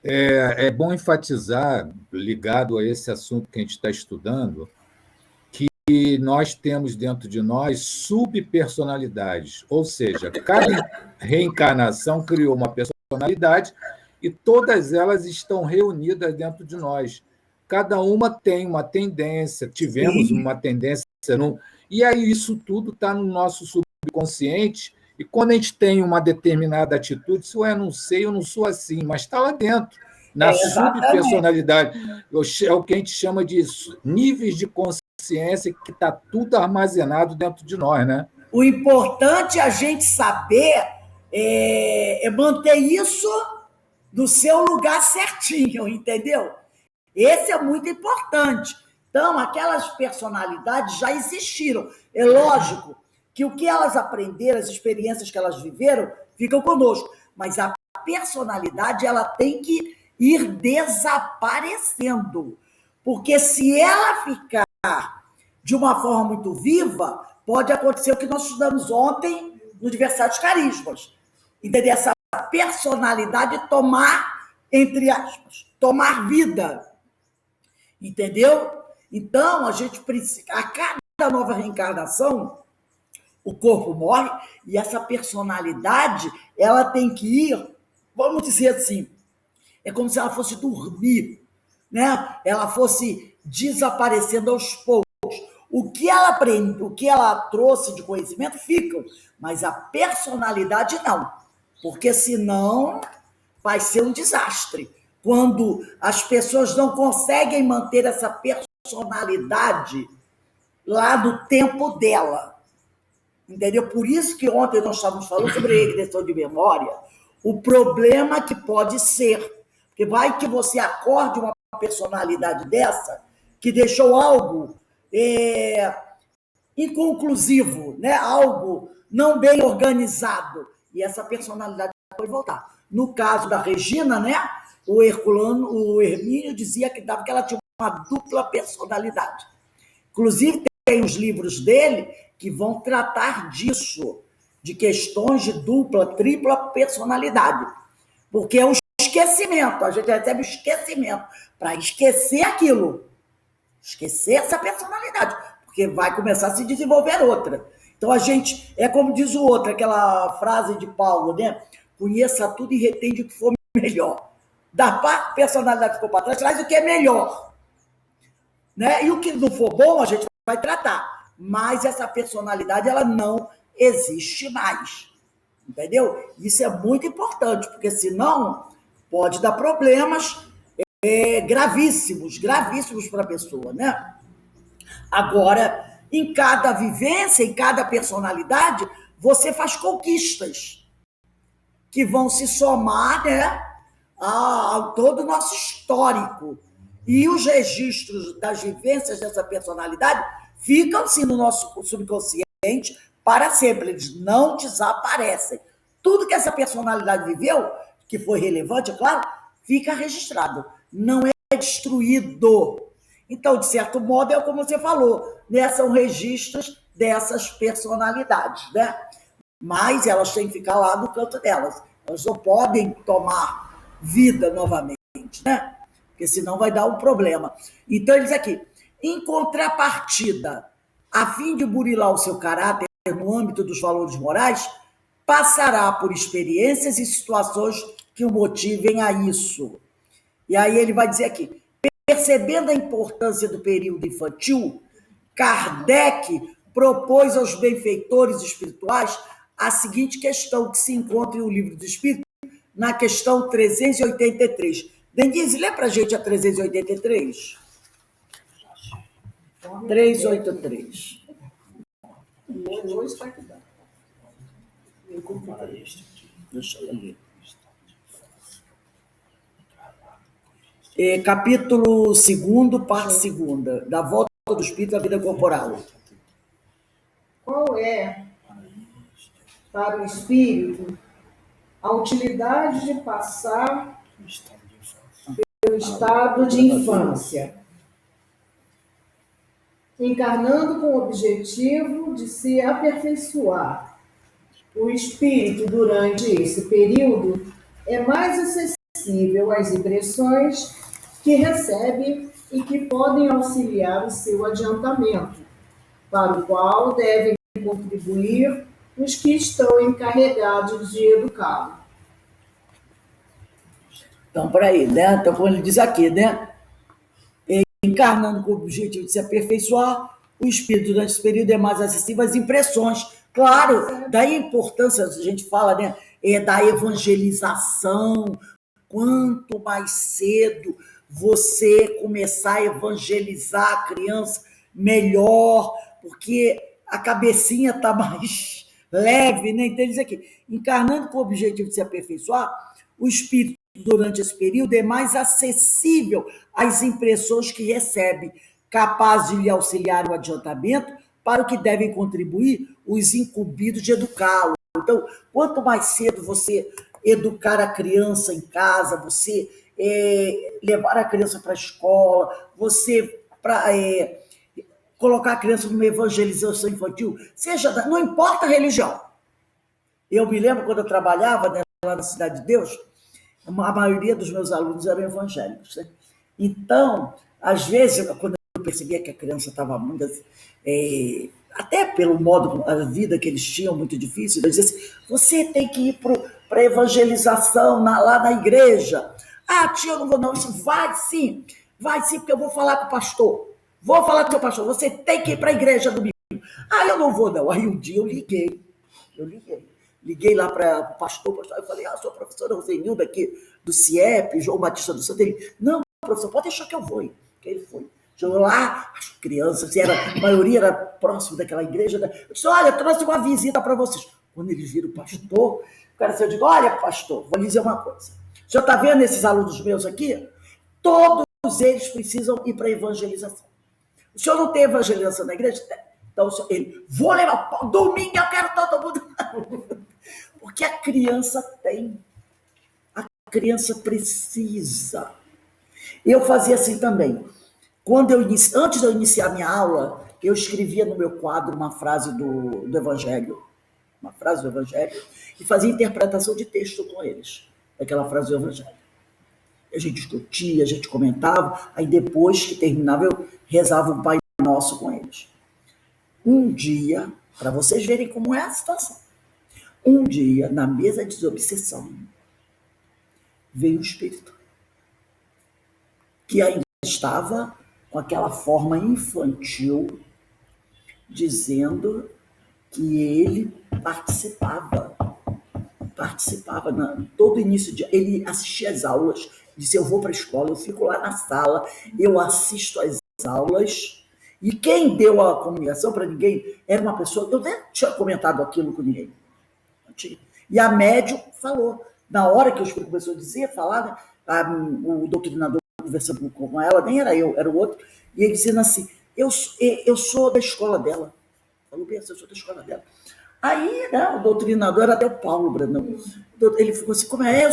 É bom enfatizar, ligado a esse assunto que a gente está estudando, que nós temos dentro de nós subpersonalidades, ou seja, cada reencarnação criou uma personalidade e todas elas estão reunidas dentro de nós. Cada uma tem uma tendência, tivemos uma tendência, e aí isso tudo está no nosso subconsciente. E quando a gente tem uma determinada atitude, se eu não sei, eu não sou assim, mas está lá dentro, na subpersonalidade. É o que a gente chama de níveis de consciência, que está tudo armazenado dentro de nós, né? O importante é a gente saber manter isso no seu lugar certinho, entendeu? Esse é muito importante. Então, aquelas personalidades já existiram. É lógico que o que elas aprenderam, as experiências que elas viveram, ficam conosco. Mas a personalidade, ela tem que ir desaparecendo. Porque se ela ficar de uma forma muito viva, pode acontecer o que nós estudamos ontem no Diversidade dos Carismas. Entender? Essa personalidade tomar, entre aspas, tomar vida. Entendeu? Então, a gente precisa, a cada nova reencarnação, o corpo morre e essa personalidade, ela tem que ir, vamos dizer assim, é como se ela fosse dormir, né? Ela fosse desaparecendo aos poucos. O que ela aprende, o que ela trouxe de conhecimento ficam, mas a personalidade não, porque senão vai ser um desastre. Quando as pessoas não conseguem manter essa personalidade lá do tempo dela. Entendeu? Por isso que ontem nós estávamos falando sobre regressão de memória, o problema que pode ser, porque vai que você acorde uma personalidade dessa, que deixou algo inconclusivo, né? Algo não bem organizado, e essa personalidade pode voltar. No caso da Regina, né? O Hermínio dizia que ela tinha uma dupla personalidade. Inclusive, tem os livros dele que vão tratar disso, de questões de dupla, tripla personalidade. Porque é um esquecimento, a gente recebe o esquecimento, para esquecer aquilo, esquecer essa personalidade, porque vai começar a se desenvolver outra. Então a gente, é como diz o outro, aquela frase de Paulo, né? Conheça tudo e retende o que for melhor. Da personalidade que ficou para trás, traz o que é melhor. Né? E o que não for bom, a gente vai tratar. Mas essa personalidade, ela não existe mais. Entendeu? Isso é muito importante, porque senão pode dar problemas gravíssimos para a pessoa, né? Agora, em cada vivência, em cada personalidade, você faz conquistas que vão se somar, né, a todo o nosso histórico. E os registros das vivências dessa personalidade ficam, sim, no nosso subconsciente para sempre. Eles não desaparecem. Tudo que essa personalidade viveu, que foi relevante, é claro, fica registrado. Não é destruído. Então, de certo modo, é como você falou, né? São registros dessas personalidades, né? Mas elas têm que ficar lá no canto delas. Elas não podem tomar vida novamente, né? Porque senão vai dar um problema. Então, eles aqui, em contrapartida, a fim de burilar o seu caráter no âmbito dos valores morais, passará por experiências e situações que o motivem a isso. E aí ele vai dizer aqui, percebendo a importância do período infantil, Kardec propôs aos benfeitores espirituais a seguinte questão que se encontra no Livro dos Espíritos, na questão 383. Denise, lê para a gente a 383. 383. Hoje está aqui. Deixa eu ler. Capítulo 2º, parte 2ª, da volta do espírito à vida corporal. Qual é, para o espírito, a utilidade de passar pelo estado de infância, encarnando com o objetivo de se aperfeiçoar? O espírito, durante esse período, é mais acessível às impressões que recebe e que podem auxiliar o seu adiantamento, para o qual devem contribuir os que estão encarregados de educá-lo. Então, por aí, né? Então, como ele diz aqui, né? Encarnando com o objetivo de se aperfeiçoar, o espírito, durante esse período, é mais acessível às impressões. Claro, daí a importância, a gente fala, né? Da evangelização. Quanto mais cedo você começar a evangelizar a criança, melhor, porque a cabecinha está mais leve, né? Então, ele diz aqui, encarnando com o objetivo de se aperfeiçoar, o espírito, durante esse período, é mais acessível às impressões que recebe, capaz de lhe auxiliar no adiantamento, para o que devem contribuir os incumbidos de educá-lo. Então, quanto mais cedo você educar a criança em casa, você levar a criança para a escola, você colocar a criança numa evangelização infantil, não importa a religião. Eu me lembro quando eu trabalhava, né, lá na Cidade de Deus, a maioria dos meus alunos eram evangélicos. Né? Então, às vezes, quando percebia que a criança estava muito... até pelo modo, a vida que eles tinham muito difícil, eu dizia assim, você tem que ir para a evangelização lá na igreja. Ah, tia, eu não vou não. Isso vai sim, porque eu vou falar com o pastor. Vou falar com o seu pastor, você tem que ir para a igreja domingo. Ah, eu não vou não. Aí um dia eu liguei. Liguei lá para o pastor, eu falei, sou a professora Rosenilda aqui do CIEP, João Batista do Santo. Ele, não, professor, pode deixar que eu vou. Que ele foi. Chegou lá, as crianças, a maioria era próximo daquela igreja. Eu disse, olha, eu trouxe uma visita para vocês. Quando eles viram o pastor, eu digo, olha, pastor, vou lhe dizer uma coisa. O senhor está vendo esses alunos meus aqui? Todos eles precisam ir para a evangelização. O senhor não tem evangelização na igreja? Então, ele, vou levar, domingo eu quero todo mundo. Porque a criança tem. A criança precisa. Eu fazia assim também. Antes de eu iniciar minha aula, eu escrevia no meu quadro uma frase do Evangelho. Uma frase do Evangelho. E fazia interpretação de texto com eles. Daquela frase do Evangelho. A gente discutia, a gente comentava. Aí depois que terminava, eu rezava o Pai Nosso com eles. Um dia, para vocês verem como é a situação. Um dia, na mesa de desobsessão, veio um espírito. Que ainda estava com aquela forma infantil, dizendo que ele participava todo início de... Ele assistia às aulas, disse, eu vou para a escola, eu fico lá na sala, eu assisto às aulas, e quem deu a comunicação para ninguém era uma pessoa... Eu nem tinha comentado aquilo com ninguém. E a médium falou. Na hora que o espírito começou a dizer, falar, o doutrinador conversando com ela, nem era eu, era o outro, e ele dizendo assim, eu sou da escola dela. Falou bem, eu sou da escola dela. Aí, né, o doutrinador era até o Paulo Brandão. Ele ficou assim, como é?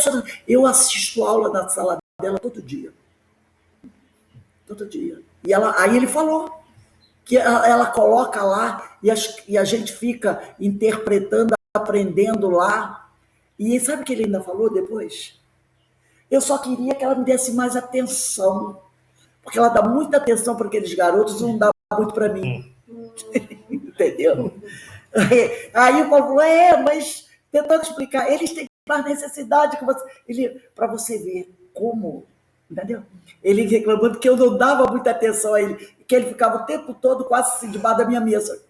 Eu assisto aula na sala dela todo dia. Todo dia. E aí ele falou que ela coloca lá e a gente fica interpretando, aprendendo lá. E sabe o que ele ainda falou depois? Eu só queria que ela me desse mais atenção. Porque ela dá muita atenção para aqueles garotos e não dá muito para mim. Entendeu? Aí o Paulo falou, mas tentando explicar, eles têm mais necessidade que você... Para você ver como, entendeu? Ele reclamando que eu não dava muita atenção a ele, que ele ficava o tempo todo quase assim, debaixo da minha mesa.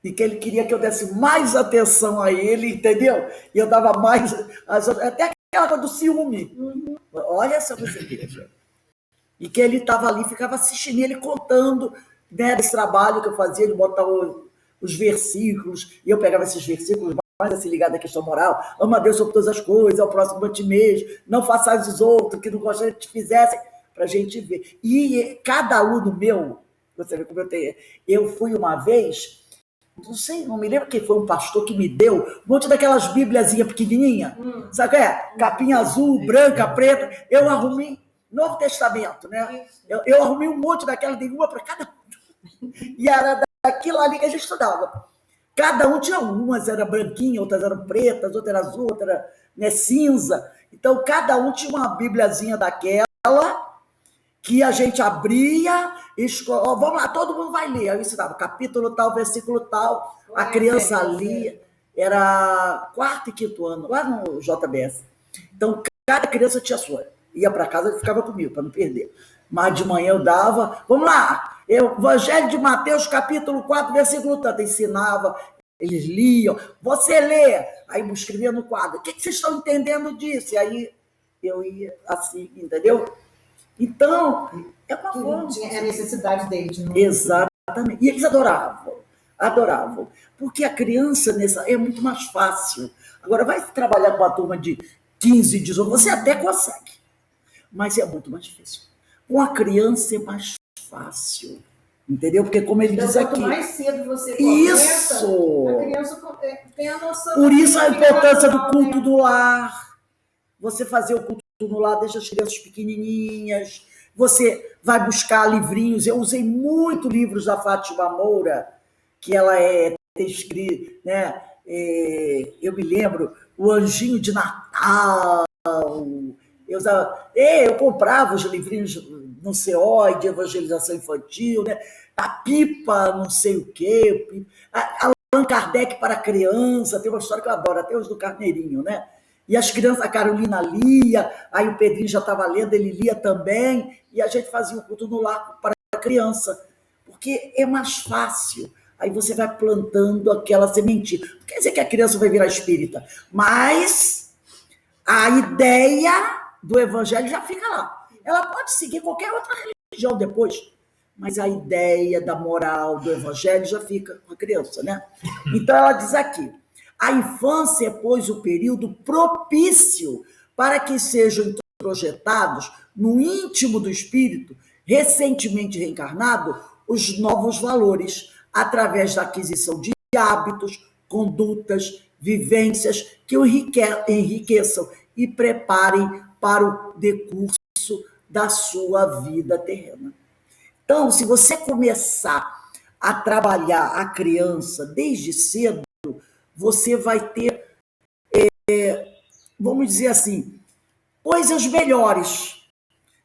E que ele queria que eu desse mais atenção a ele, entendeu? E eu dava mais... Até aquela coisa do ciúme. Olha essa coisa aqui. E que ele estava ali, ficava assistindo, ele contando, né, desse trabalho que eu fazia, ele botava os versículos, e eu pegava esses versículos, mais assim, ligado à questão moral, ama a Deus sobre todas as coisas, ao próximo ante mesmo, não façais os outros, que não gostaria que te fizessem, para a gente ver. E cada aluno meu, você vê como eu fui uma vez, não sei, não me lembro quem foi um pastor que me deu um monte daquelas bíbliazinhas pequenininhas, sabe o que é? Capinha azul, branca, preta, eu arrumei Novo Testamento, né? Eu arrumei um monte daquela, dei uma para cada um. E era daquilo ali que a gente estudava. Cada um tinha umas, era branquinha, outras eram pretas, outra era azul, outra era, né, cinza. Então, cada um tinha uma bíbliazinha daquela que a gente abria, vamos lá, todo mundo vai ler. Aí eu ensinava capítulo tal, versículo tal, a criança lia. Era 4º e 5º ano, lá no JBS. Então, cada criança tinha a sua. Ia para casa e ficava comigo, para não perder. Mas de manhã eu dava, vamos lá, Evangelho de Mateus, capítulo 4, versículo tanto, ensinava, eles liam, você lê, aí eu escrevia no quadro, o que vocês estão entendendo disso? E aí eu ia assim, entendeu? Então, é uma forma. Tinha a necessidade deles, não? Exatamente. E eles adoravam. Porque a criança é muito mais fácil. Agora, vai trabalhar com uma turma de 15, 18, você até consegue. Mas é muito mais difícil. Com a criança é mais fácil, entendeu? Porque como ele então, diz aqui... Quanto mais cedo você começa, isso! A criança tem a noção... Por isso a importância do culto do lar. Você fazer o culto no lar, deixa as crianças pequenininhas, você vai buscar livrinhos. Eu usei muito livros da Fátima Moura, que ela tem escrito, né? Eu me lembro, O Anjinho de Natal... Eu comprava os livrinhos não sei, oi, de evangelização infantil, né? A pipa, não sei o quê, Allan Kardec para criança, tem uma história que eu adoro, até os do Carneirinho, né? E as crianças, a Carolina lia, aí o Pedrinho já estava lendo, ele lia também, e a gente fazia o culto no lar para a criança, porque é mais fácil. Aí você vai plantando aquela sementinha. Não quer dizer que a criança vai virar espírita, mas a ideia do evangelho já fica lá. Ela pode seguir qualquer outra religião depois, mas a ideia da moral do evangelho já fica com a criança, né? Então ela diz aqui, a infância é, pois, o período propício para que sejam introjetados no íntimo do espírito, recentemente reencarnado, os novos valores, através da aquisição de hábitos, condutas, vivências que o enriqueçam e preparem para o decurso da sua vida terrena. Então, se você começar a trabalhar a criança desde cedo, você vai ter, vamos dizer assim, coisas melhores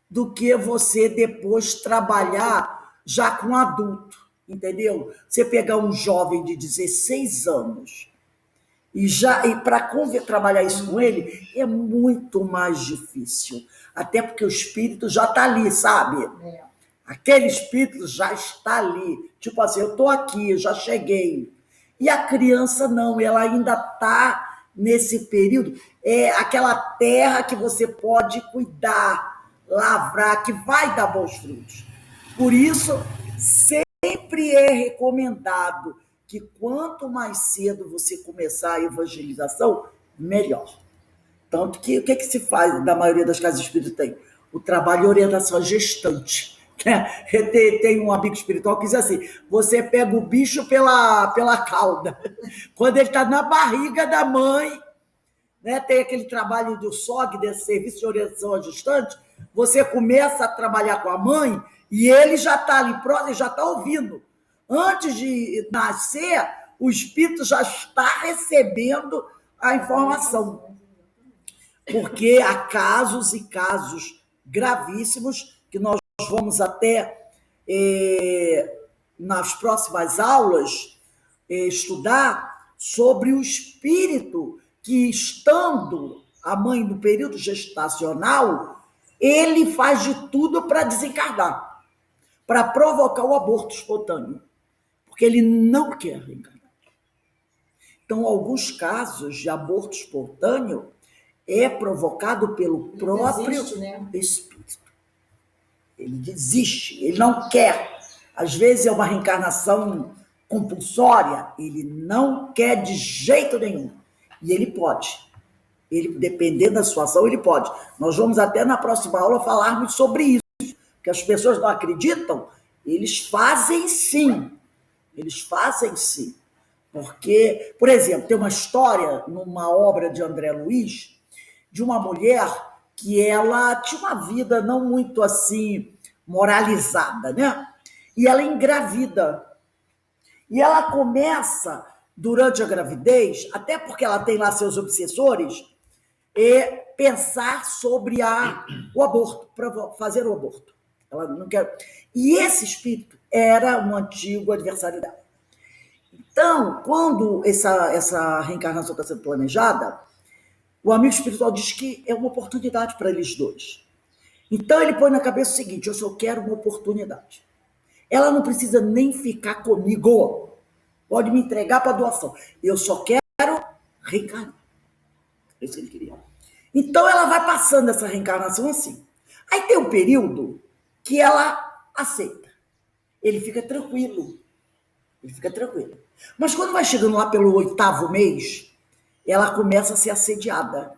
do que você depois trabalhar já com adulto, entendeu? Você pegar um jovem de 16 anos e para trabalhar isso com ele é muito mais difícil, até porque o espírito já está ali, sabe? Aquele espírito já está ali, tipo assim, eu estou aqui, eu já cheguei. E a criança não, ela ainda está nesse período, é aquela terra que você pode cuidar, lavrar, que vai dar bons frutos. Por isso, sempre é recomendado que quanto mais cedo você começar a evangelização, melhor. Tanto que o que se faz na maioria das casas espíritas tem? O trabalho de orientação à gestante. Tem um amigo espiritual que diz assim, você pega o bicho pela cauda. Quando ele está na barriga da mãe, né, tem aquele trabalho do SOG, desse Serviço de Orientação à Gestante, você começa a trabalhar com a mãe e ele já está ali próximo, já está ouvindo. Antes de nascer, o espírito já está recebendo a informação. Porque há casos e casos gravíssimos que nós vamos até, nas próximas aulas, estudar sobre o espírito que, estando a mãe no período gestacional, ele faz de tudo para desencarnar, para provocar o aborto espontâneo, porque ele não quer reencarnar. Então, alguns casos de aborto espontâneo é provocado pelo próprio espírito. Ele desiste, ele não quer. Às vezes é uma reencarnação compulsória, ele não quer de jeito nenhum. E ele pode. Ele, dependendo da situação, ele pode. Nós vamos até na próxima aula falarmos sobre isso, porque as pessoas não acreditam, eles fazem sim. Eles fazem sim. Porque, por exemplo, tem uma história numa obra de André Luiz, de uma mulher que ela tinha uma vida não muito assim moralizada, né? E ela engravida. E ela começa, durante a gravidez, até porque ela tem lá seus obsessores, pensar sobre o aborto, para fazer o aborto. Ela não quer. E esse espírito era um antigo adversário dela. Então, quando essa reencarnação está sendo planejada, o amigo espiritual diz que é uma oportunidade para eles dois. Então, ele põe na cabeça o seguinte, eu só quero uma oportunidade. Ela não precisa nem ficar comigo, pode me entregar para doação. Eu só quero reencarnar. É isso que ele queria. Então, ela vai passando essa reencarnação assim. Aí tem um período que ela aceita. Ele fica tranquilo. Mas quando vai chegando lá pelo 8º mês, ela começa a ser assediada.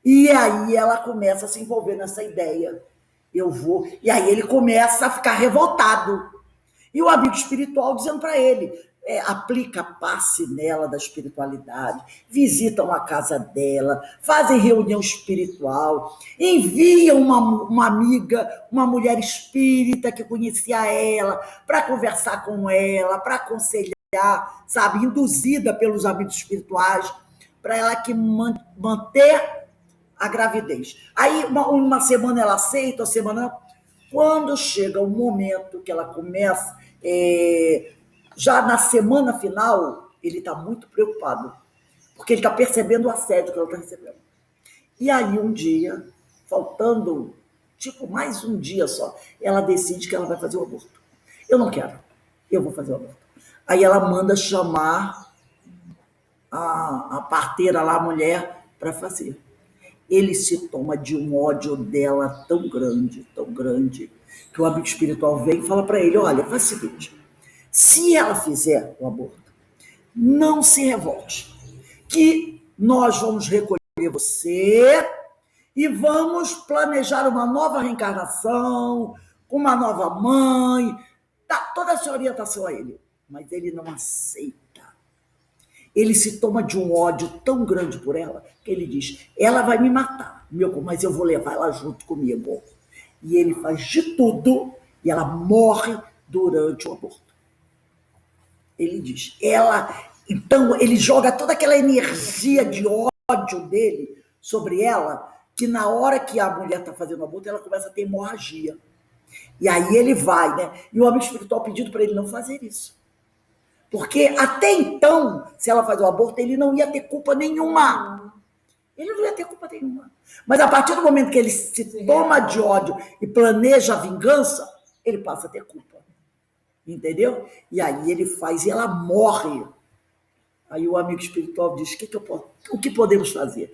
E aí ela começa a se envolver nessa ideia. Eu vou. E aí ele começa a ficar revoltado. E o amigo espiritual dizendo para ele, aplica passe nela da espiritualidade, visitam a casa dela, fazem reunião espiritual, enviam uma amiga, uma mulher espírita que conhecia ela, para conversar com ela, para aconselhar, sabe, induzida pelos amigos espirituais, para ela que manter a gravidez. Aí uma semana ela aceita, uma semana não. Quando chega o momento que ela começa, já na semana final, ele está muito preocupado, porque ele está percebendo o assédio que ela está recebendo. E aí, um dia, faltando, mais um dia só, ela decide que ela vai fazer o aborto. Eu não quero, eu vou fazer o aborto. Aí ela manda chamar a parteira lá, a mulher, para fazer. Ele se toma de um ódio dela tão grande, que o amigo espiritual vem e fala para ele: olha, faz o seguinte, se ela fizer o aborto, não se revolte, que nós vamos recolher você e vamos planejar uma nova reencarnação, com uma nova mãe, dá toda essa orientação a ele, mas ele não aceita. Ele se toma de um ódio tão grande por ela, que ele diz: ela vai me matar, mas eu vou levar ela junto comigo. E ele faz de tudo, e ela morre durante o aborto. Ele diz, então ele joga toda aquela energia de ódio dele sobre ela, que na hora que a mulher está fazendo o aborto, ela começa a ter hemorragia. E aí ele vai, né? E o amigo espiritual pedindo para ele não fazer isso. Porque até então, se ela faz o aborto, ele não ia ter culpa nenhuma. Ele não ia ter culpa nenhuma. Mas a partir do momento que ele se toma de ódio e planeja a vingança, ele passa a ter culpa. Entendeu? E aí ele faz e ela morre. Aí o amigo espiritual diz: o que podemos fazer?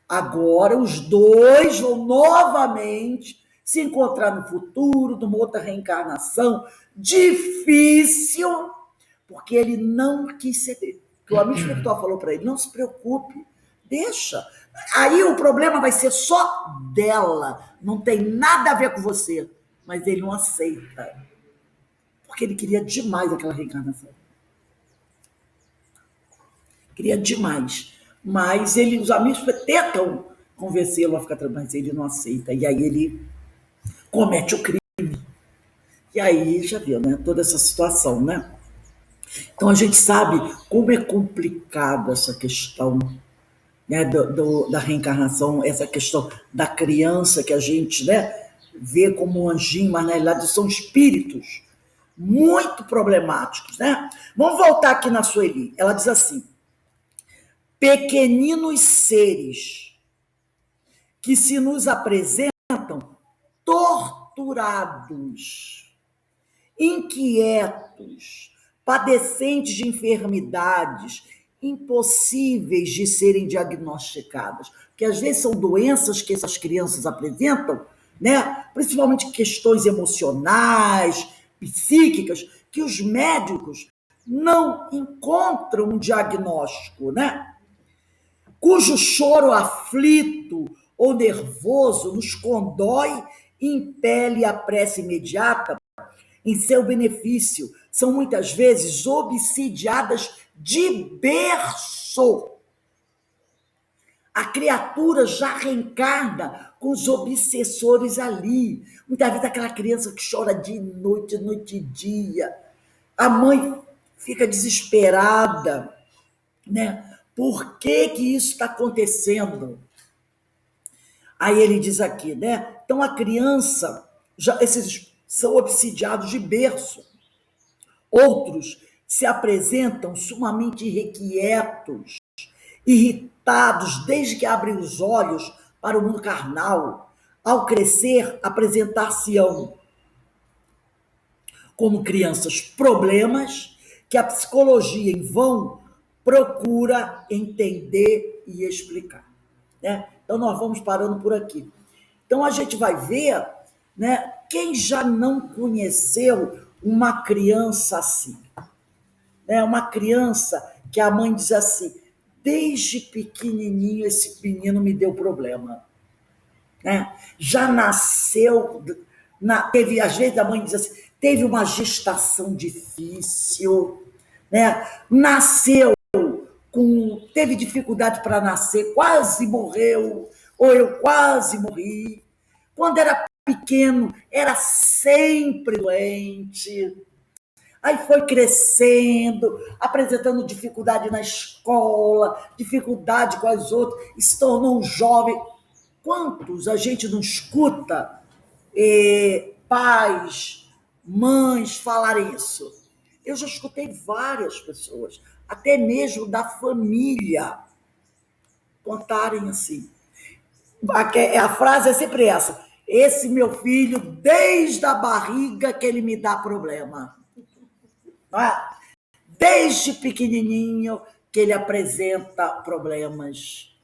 Agora os dois vão novamente se encontrar no futuro, numa outra reencarnação difícil, porque ele não quis ceder. O amigo espiritual falou para ele: não se preocupe, deixa. Aí o problema vai ser só dela, não tem nada a ver com você. Mas ele não aceita, porque ele queria demais aquela reencarnação. Queria demais. Mas os amigos tentam convencê-lo a ficar tranquilo, mas ele não aceita. E aí ele comete o crime. E aí já viu, né? Toda essa situação, né? Então a gente sabe como é complicado essa questão, né, da reencarnação, essa questão da criança que a gente, né, vê como um anjinho, mas na realidade são espíritos muito problemáticos, né? Vamos voltar aqui na Sueli. Ela diz assim: pequeninos seres que se nos apresentam torturados, inquietos, padecentes de enfermidades impossíveis de serem diagnosticadas, porque às vezes são doenças que essas crianças apresentam, né? Principalmente questões emocionais, psíquicas, que os médicos não encontram um diagnóstico, né? Cujo choro aflito ou nervoso nos condói e impele a prece imediata em seu benefício, são muitas vezes obsidiadas de berço. A criatura já reencarna com os obsessores ali. Muitas vezes aquela criança que chora de noite, noite e dia. A mãe fica desesperada, né? Por que isso está acontecendo? Aí ele diz aqui, né? Então a criança, esses são obsidiados de berço. Outros se apresentam sumamente irrequietos, irritados desde que abrem os olhos para o mundo carnal. Ao crescer, apresentar-se-ão como crianças problemas que a psicologia em vão procura entender e explicar, né? Então nós vamos parando por aqui. Então a gente vai ver, né, quem já não conheceu uma criança assim, né? Uma criança que a mãe diz assim: desde pequenininho esse menino me deu problema, né? Já nasceu, teve, às vezes a mãe diz assim, teve uma gestação difícil, né? Nasceu teve dificuldade para nascer, quase morreu, ou eu quase morri. Quando era pequeno, era sempre doente. Aí foi crescendo, apresentando dificuldade na escola, dificuldade com as outras, e se tornou um jovem. Quantos a gente não escuta pais, mães falarem isso. Eu já escutei várias pessoas, até mesmo da família, contarem assim. A frase é sempre essa: esse meu filho, desde a barriga que ele me dá problema. Não é? Desde pequenininho que ele apresenta problemas.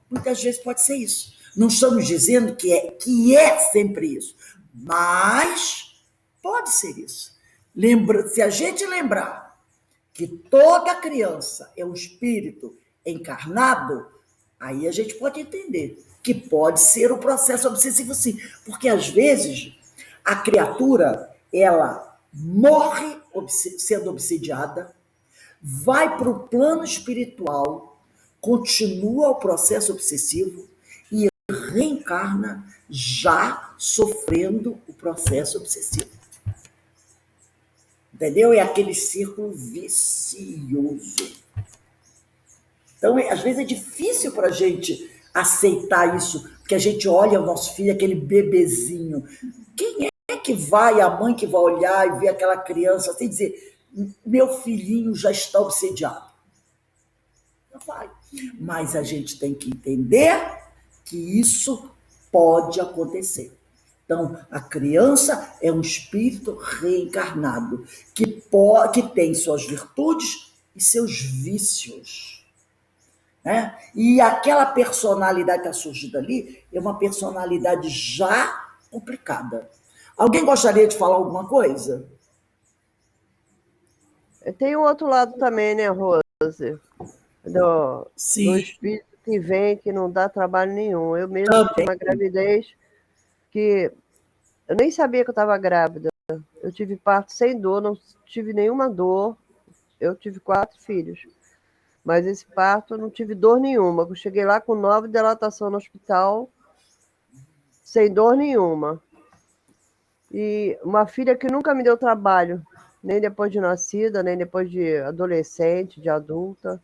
Muitas vezes pode ser isso. Não estamos dizendo que é sempre isso, mas pode ser isso. Se a gente lembrar que toda criança é um espírito encarnado, aí a gente pode entender que pode ser o processo obsessivo, sim. Porque, às vezes, a criatura, ela morre sendo obsidiada, vai para o plano espiritual, continua o processo obsessivo e reencarna já sofrendo o processo obsessivo. Entendeu? É aquele círculo vicioso. Então, às vezes é difícil para a gente aceitar isso, porque a gente olha o nosso filho, aquele bebezinho. Quem é que vai, a mãe que vai olhar e ver aquela criança assim, dizer, meu filhinho já está obsediado? Não vai. Mas a gente tem que entender que isso pode acontecer. Então, a criança é um espírito reencarnado, que tem suas virtudes e seus vícios. Né? E aquela personalidade que está surgindo ali é uma personalidade já complicada. Alguém gostaria de falar alguma coisa? Tem o outro lado também, né, Rose? Do espírito que vem, que não dá trabalho nenhum. Eu mesmo tive uma gravidez que eu nem sabia que eu estava grávida. Eu tive parto sem dor, não tive nenhuma dor. Eu tive 4 filhos. Mas esse parto eu não tive dor nenhuma. Eu cheguei lá com 9 dilatação no hospital, sem dor nenhuma. E uma filha que nunca me deu trabalho, nem depois de nascida, nem depois de adolescente, de adulta.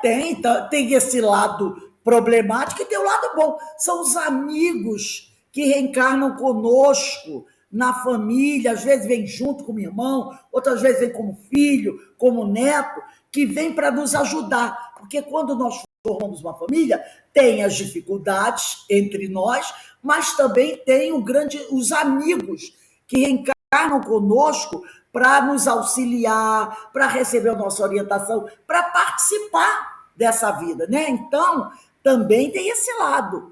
Tem esse lado problemático e tem o lado bom. São os amigos que reencarnam conosco na família, às vezes vem junto como irmão, outras vezes vem como filho, como neto, que vem para nos ajudar. Porque quando nós formamos uma família, tem as dificuldades entre nós, mas também tem os amigos que reencarnam conosco para nos auxiliar, para receber a nossa orientação, para participar dessa vida, né? Então, também tem esse lado.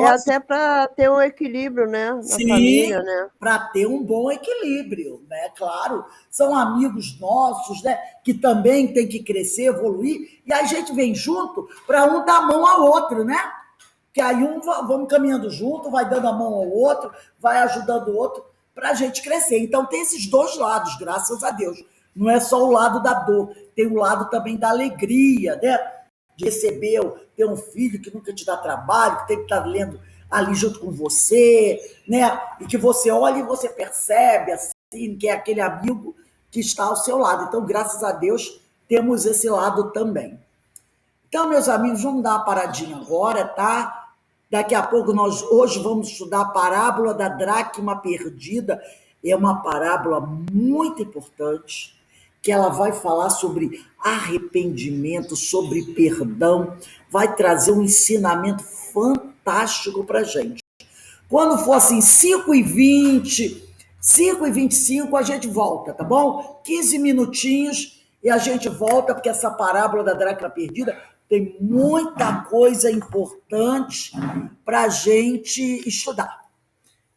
Até para ter um equilíbrio, né, na família, né? Para ter um bom equilíbrio, né? Claro, são amigos nossos, né? Que também tem que crescer, evoluir, e a gente vem junto para um dar mão ao outro, né? Que aí vamos caminhando junto, vai dando a mão ao outro, vai ajudando o outro para a gente crescer. Então tem esses dois lados, graças a Deus. Não é só o lado da dor, tem o lado também da alegria, né? De receber, ter um filho que nunca te dá trabalho, que tem que estar lendo ali junto com você, né? E que você olha e você percebe, assim, que é aquele amigo que está ao seu lado. Então, graças a Deus, temos esse lado também. Então, meus amigos, vamos dar uma paradinha agora, tá? Daqui a pouco, hoje vamos estudar a parábola da dracma perdida. É uma parábola muito importante, que ela vai falar sobre arrependimento, sobre perdão, vai trazer um ensinamento fantástico para a gente. Quando for assim, 5h20, 5h25, a gente volta, tá bom? 15 minutinhos e a gente volta, porque essa parábola da dracma perdida tem muita coisa importante para a gente estudar.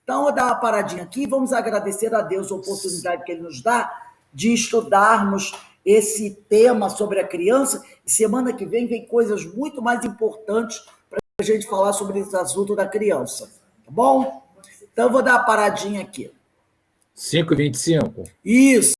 Então, eu vou dar uma paradinha aqui e vamos agradecer a Deus a oportunidade que Ele nos dá de estudarmos esse tema sobre a criança. E semana que vem coisas muito mais importantes para a gente falar sobre esse assunto da criança. Tá bom? Então, eu vou dar uma paradinha aqui. 5h25? Isso.